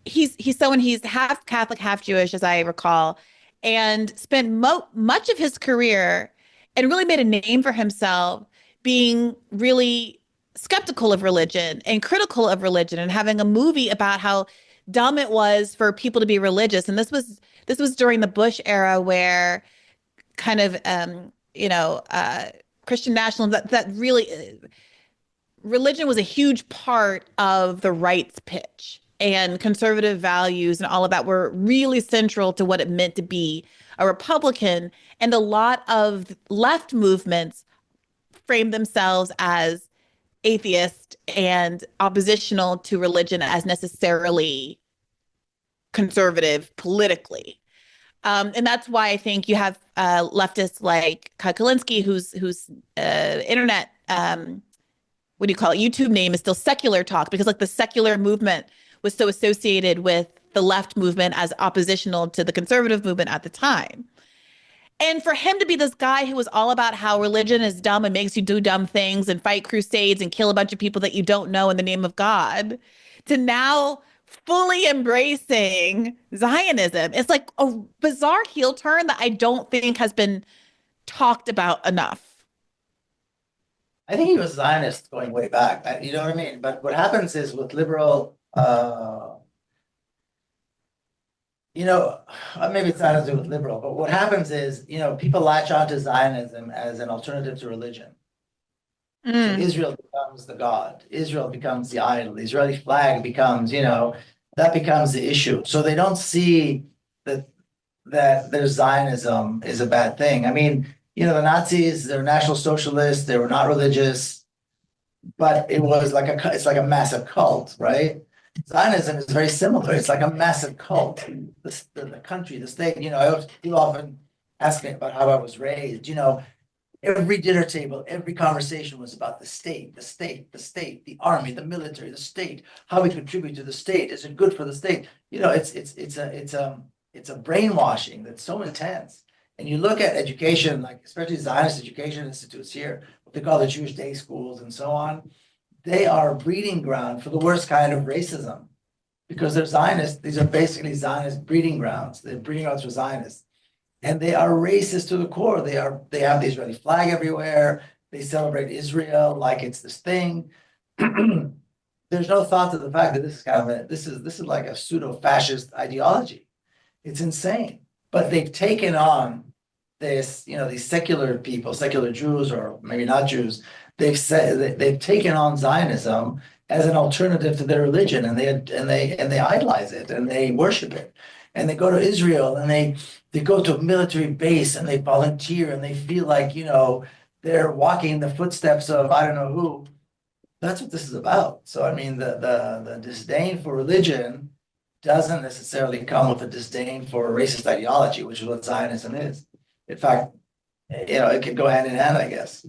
He's someone, he's half Catholic, half Jewish, as I recall, and spent much of his career and really made a name for himself being really skeptical of religion and critical of religion, and having a movie about how dumb it was for people to be religious. And this was during the Bush era where kind of Christian nationalism that really religion was a huge part of the right's pitch, and conservative values and all of that were really central to what it meant to be a Republican. And a lot of left movements framed themselves as atheist and oppositional to religion as necessarily conservative politically. And that's why I think you have leftists like Kulinski, whose internet, what do you call it, YouTube name is still Secular Talk, because like the secular movement was so associated with the left movement as oppositional to the conservative movement at the time. And for him to be this guy who was all about how religion is dumb and makes you do dumb things and fight crusades and kill a bunch of people that you don't know in the name of God, to now fully embracing Zionism, it's like a bizarre heel turn that I don't think has been talked about enough. I think he was Zionist going way back. You know what I mean? But what happens is with liberal, maybe it's not to do with liberal, but what happens is, people latch onto Zionism as an alternative to religion. So Israel becomes the God. Israel becomes the idol. The Israeli flag becomes, that becomes the issue. So they don't see that their Zionism is a bad thing. I mean, the Nazis, they're National Socialists. They were not religious, but it was it's like a massive cult, right? Zionism is very similar. It's like a massive cult. The country, the state. People often ask me about how I was raised. Every dinner table, every conversation was about the state, the army, the military, the state, how we contribute to the state. Is it good for the state? It's a brainwashing that's so intense. And you look at education, like especially Zionist education institutes here, what they call the Jewish day schools and so on, they are a breeding ground for the worst kind of racism, because they're Zionists. These are basically Zionist breeding grounds. They're breeding grounds for Zionists. And they are racist to the core. They have the Israeli flag everywhere. They celebrate Israel like it's this thing. There's no thought to the fact that this is like a pseudo-fascist ideology. It's insane. But they've taken on this, these secular people, secular Jews, or maybe not Jews. They've taken on Zionism as an alternative to their religion, and they idolize it and they worship it. And they go to Israel and they go to a military base and they volunteer and they feel like, they're walking in the footsteps of I don't know who. That's what this is about. So, I mean, the disdain for religion doesn't necessarily come with a disdain for racist ideology, which is what Zionism is. In fact, it could go hand in hand, I guess.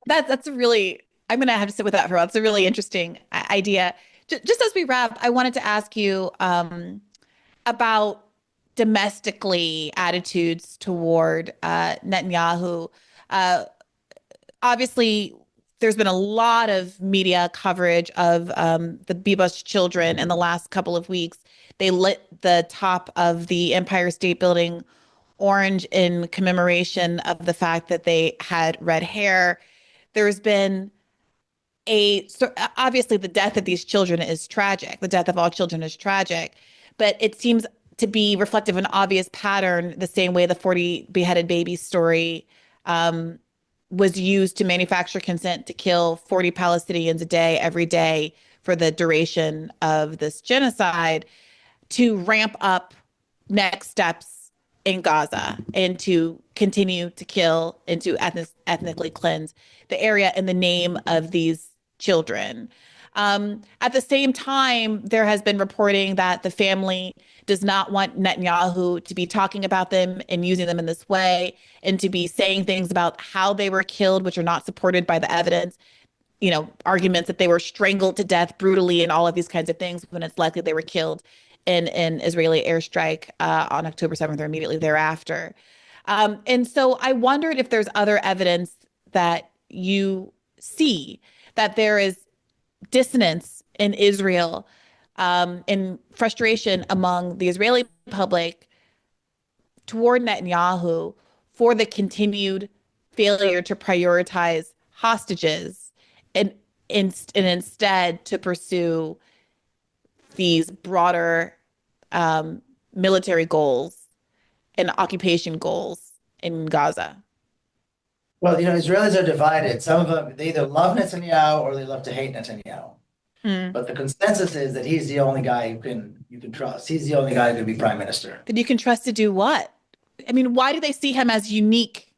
That's a really, I'm going to have to sit with that for a while. It's a really interesting idea. Just as we wrap, I wanted to ask you about domestically attitudes toward Netanyahu. Obviously, there's been a lot of media coverage of the Bibas children in the last couple of weeks. They lit the top of the Empire State Building orange in commemoration of the fact that they had red hair. There's been obviously the death of these children is tragic. The death of all children is tragic, but it seems to be reflective of an obvious pattern, the same way the 40 beheaded babies story was used to manufacture consent to kill 40 Palestinians a day, every day for the duration of this genocide, to ramp up next steps in Gaza and to continue to kill and to ethnically cleanse the area in the name of these children. At the same time, there has been reporting that the family does not want Netanyahu to be talking about them and using them in this way, and to be saying things about how they were killed, which are not supported by the evidence. Arguments that they were strangled to death brutally and all of these kinds of things, when it's likely they were killed in an Israeli airstrike on October 7th or immediately thereafter. And so I wondered if there's other evidence that you see that there is dissonance in Israel, and frustration among the Israeli public toward Netanyahu for the continued failure to prioritize hostages and instead to pursue these broader military goals and occupation goals in Gaza? Well, Israelis are divided. Some of them, they either love Netanyahu or they love to hate Netanyahu. But the consensus is that he's the only guy you can trust. He's the only guy who can be prime minister. That you can trust to do what? I mean, why do they see him as unique?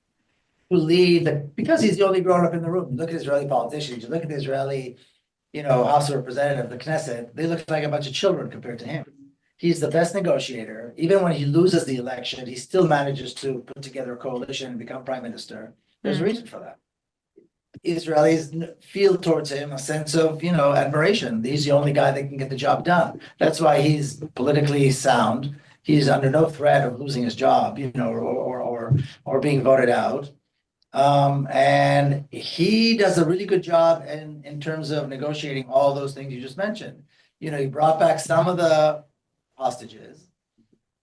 To lead, because he's the only grown up in the room. You look at Israeli politicians, you look at the Israeli, House of Representatives, the Knesset, they look like a bunch of children compared to him. He's the best negotiator. Even when he loses the election, he still manages to put together a coalition and become prime minister. There's a reason for that. Israelis feel towards him a sense of, admiration. He's the only guy that can get the job done. That's why he's politically sound. He's under no threat of losing his job, or being voted out. And he does a really good job in terms of negotiating all those things you just mentioned. He brought back some of the hostages.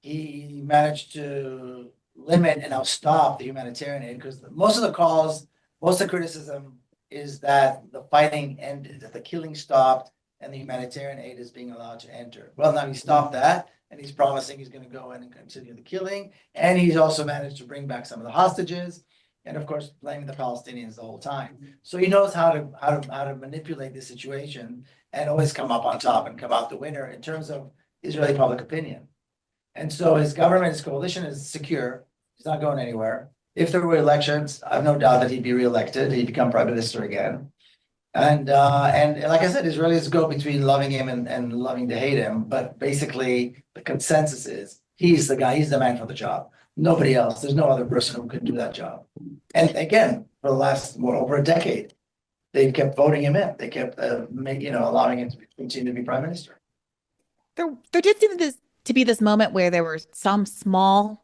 He managed to limit and now stop the humanitarian aid, because most of the criticism is that the fighting ended, that the killing stopped, and the humanitarian aid is being allowed to enter. Well, now he stopped that, and he's promising he's going to go in and continue the killing, and he's also managed to bring back some of the hostages, and of course blaming the Palestinians the whole time. So he knows how to manipulate the situation and always come up on top and come out the winner in terms of Israeli public opinion. And so his government, his coalition is secure. He's not going anywhere. If there were elections, I have no doubt that he'd be reelected. He'd become prime minister again. And like I said, Israelis go between loving him and loving to hate him. But basically, the consensus is he's the guy. He's the man for the job. Nobody else. There's no other person who could do that job. And again, for the last over a decade, they kept voting him in. They kept allowing him to continue to be prime minister. There did seem to be this moment where there were some small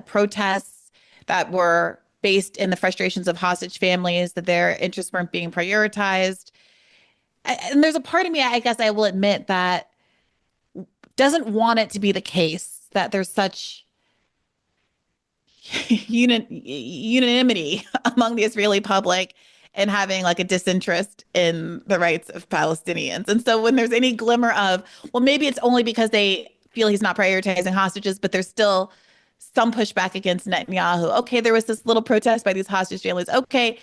protests that were based in the frustrations of hostage families, that their interests weren't being prioritized. And there's a part of me, I guess I will admit, that doesn't want it to be the case that there's such unanimity among the Israeli public and having like a disinterest in the rights of Palestinians. And so when there's any glimmer of, well, maybe it's only because they feel he's not prioritizing hostages, but there's still some pushback against Netanyahu. Okay, there was this little protest by these hostage families. Okay,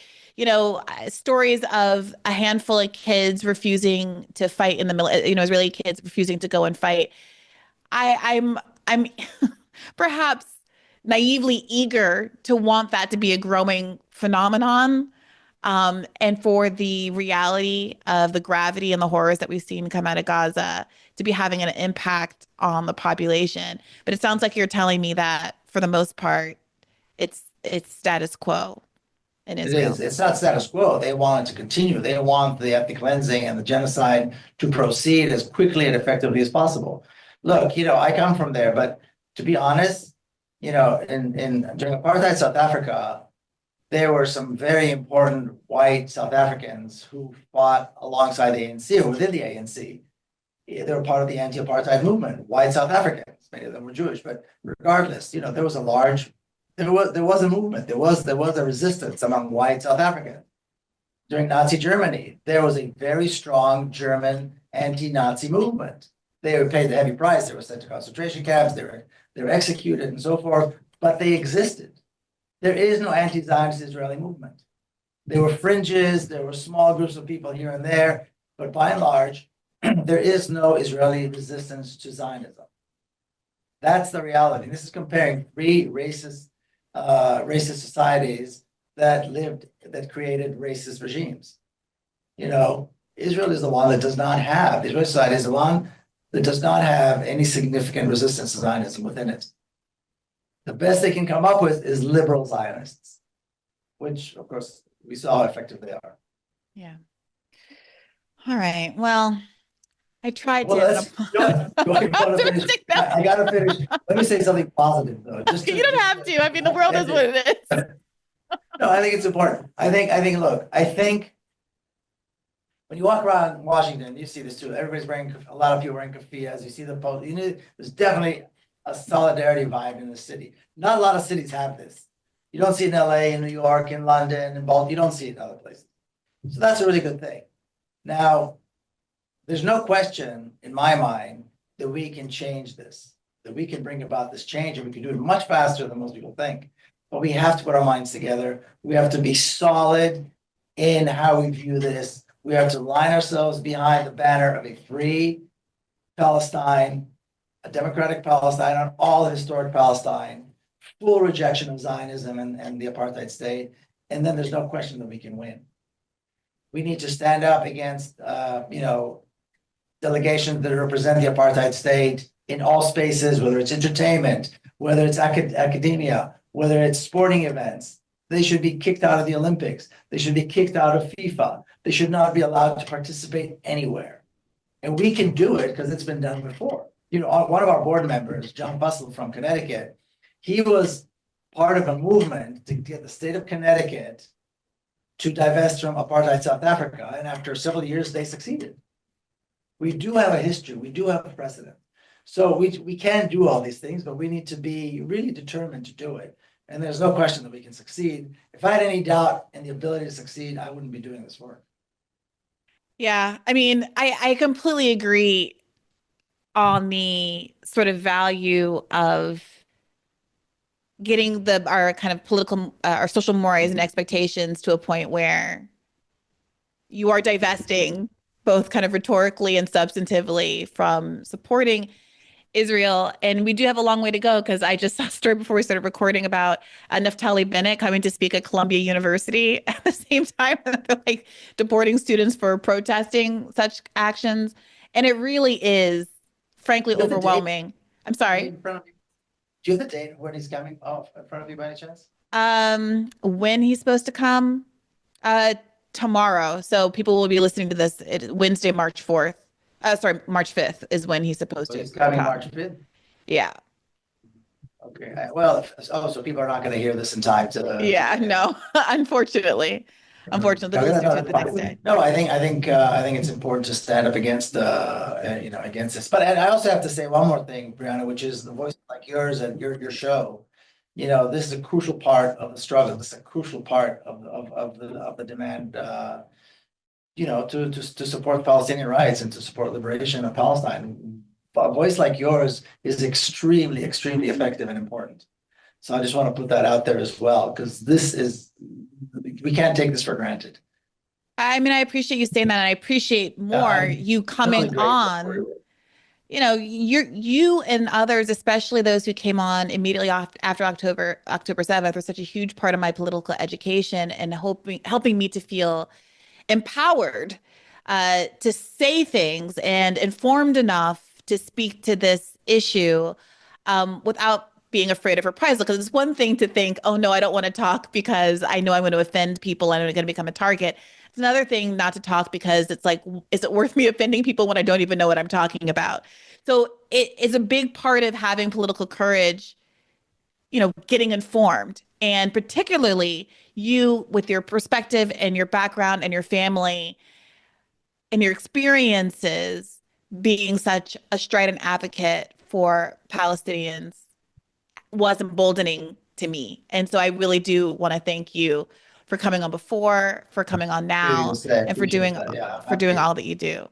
stories of a handful of kids refusing to fight in the military, Israeli kids refusing to go and fight. I'm perhaps naively eager to want that to be a growing phenomenon, and for the reality of the gravity and the horrors that we've seen come out of Gaza to be having an impact on the population. But it sounds like you're telling me that for the most part, it's status quo in Israel. It is. It's not status quo. They want it to continue. They want the ethnic cleansing and the genocide to proceed as quickly and effectively as possible. Look, I come from there, but to be honest, during apartheid South Africa, there were some very important white South Africans who fought alongside the ANC or within the ANC. They were part of the anti-apartheid movement, white South Africans. Many of them were Jewish, but regardless, there was a movement. There was a resistance among white South Africans. During Nazi Germany, there was a very strong German anti-Nazi movement. They were paid the heavy price. They were sent to concentration camps. They were executed and so forth, but they existed. There is no anti-Zionist Israeli movement. There were fringes, there were small groups of people here and there, but by and large, there is no Israeli resistance to Zionism. That's the reality. This is comparing three racist societies that created racist regimes. Israel is the one that does not have, the Israeli society is the one that does not have any significant resistance to Zionism within it. The best they can come up with is liberal Zionists, which, of course, we saw how effective they are. Yeah. All right. Well, I tried to. I got to finish. Let me say something positive, though. You don't have to. I mean, the world is what it is. No, I think it's important. I think when you walk around Washington, you see this too. Everybody's a lot of people wearing keffiyehs. You see the post. There's definitely a solidarity vibe in the city. Not a lot of cities have this. You don't see it in LA, in New York, in London, in Baltimore. You don't see it in other places. So that's a really good thing. Now, there's no question in my mind that we can change this, that we can bring about this change, and we can do it much faster than most people think. But we have to put our minds together. We have to be solid in how we view this. We have to line ourselves behind the banner of a free Palestine, a democratic Palestine on all historic Palestine, full rejection of Zionism and the apartheid state. And then there's no question that we can win. We need to stand up against, delegations that represent the apartheid state in all spaces, whether it's entertainment, whether it's academia, whether it's sporting events. They should be kicked out of the Olympics. They should be kicked out of FIFA. They should not be allowed to participate anywhere. And we can do it because it's been done before. One of our board members, John Fussell from Connecticut, he was part of a movement to get the state of Connecticut to divest from apartheid South Africa. And after several years, they succeeded. We do have a history. We do have a precedent. So we can do all these things, but we need to be really determined to do it. And there's no question that we can succeed. If I had any doubt in the ability to succeed, I wouldn't be doing this work. Yeah, I mean, I completely agree on the sort of value of getting our kind of political, our social mores and expectations to a point where you are divesting both kind of rhetorically and substantively from supporting Israel. And we do have a long way to go, because I just saw a story before we started recording about Naftali Bennett coming to speak at Columbia University at the same time that they're like deporting students for protesting such actions. And it really is, frankly, overwhelming. I'm sorry. Do you have the date when he's coming off in front of you by any chance? When he's supposed to come? Tomorrow. So people will be listening to this Wednesday, March 4th. March 5th is when he's supposed to. He's coming March 5th? Yeah. Okay. Well, so people are not going to hear this in time to. Yeah, no, unfortunately. Unfortunately, they're listening to it the next day. No, I think it's important to stand up against against this. But I also have to say one more thing, Briahna, which is the voice like yours and your show. This is a crucial part of the struggle. This is a crucial part of the demand. To support Palestinian rights and to support liberation of Palestine. A voice like yours is extremely, extremely effective and important. So I just want to put that out there as well, because we can't take this for granted. I mean, I appreciate you saying that, and I appreciate more you coming on. You and others, especially those who came on immediately after October 7th, were such a huge part of my political education and helping me to feel empowered to say things and informed enough to speak to this issue without being afraid of reprisal. Because it's one thing to think, oh no, I don't want to talk because I know I'm going to offend people and I'm going to become a target. It's another thing not to talk because it's like, is it worth me offending people when I don't even know what I'm talking about? So it is a big part of having political courage, getting informed. And particularly you, with your perspective and your background and your family and your experiences, being such a strident advocate for Palestinians was emboldening to me. And so I really do want to thank you for coming on before, for coming on now, and for doing all that you do.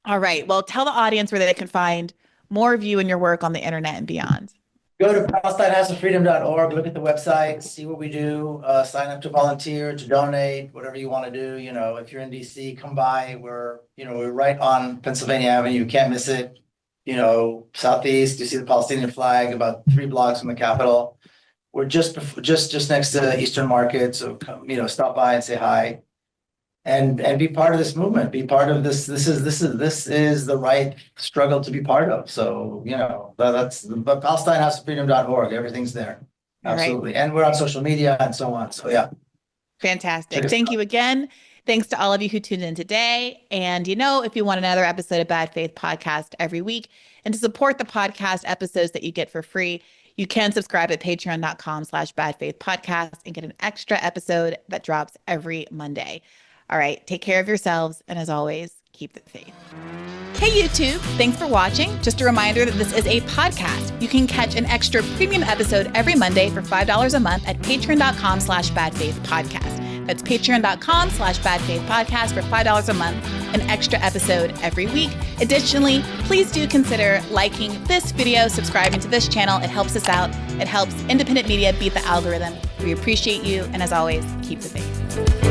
All right. Well, tell the audience where they can find more of you and your work on the internet and beyond. Go to PalestineHouseOfFreedom.org, look at the website, see what we do, sign up to volunteer, to donate, whatever you want to do. If you're in DC, come by. We're right on Pennsylvania Avenue. You can't miss it. Southeast, you see the Palestinian flag about 3 blocks from the Capitol. We're just next to the Eastern Market. So come, stop by and say hi. And be part of this movement. Be part of this. This is the right struggle to be part of. So that's PalestineHouseOfFreedom.org. Everything's there. Absolutely. Right. And we're on social media and so on. So yeah. Fantastic. Thank you again. Thanks to all of you who tuned in today. And if you want another episode of Bad Faith Podcast every week, and to support the podcast episodes that you get for free, you can subscribe at patreon.com/badfaithpodcast and get an extra episode that drops every Monday. All right, take care of yourselves, and as always, keep the faith. Hey YouTube, thanks for watching. Just a reminder that this is a podcast. You can catch an extra premium episode every Monday for $5 a month at patreon.com/badfaithpodcast. That's patreon.com/badfaithpodcast for $5 a month, an extra episode every week. Additionally, please do consider liking this video, subscribing to this channel. It helps us out. It helps independent media beat the algorithm. We appreciate you. And as always, keep the faith.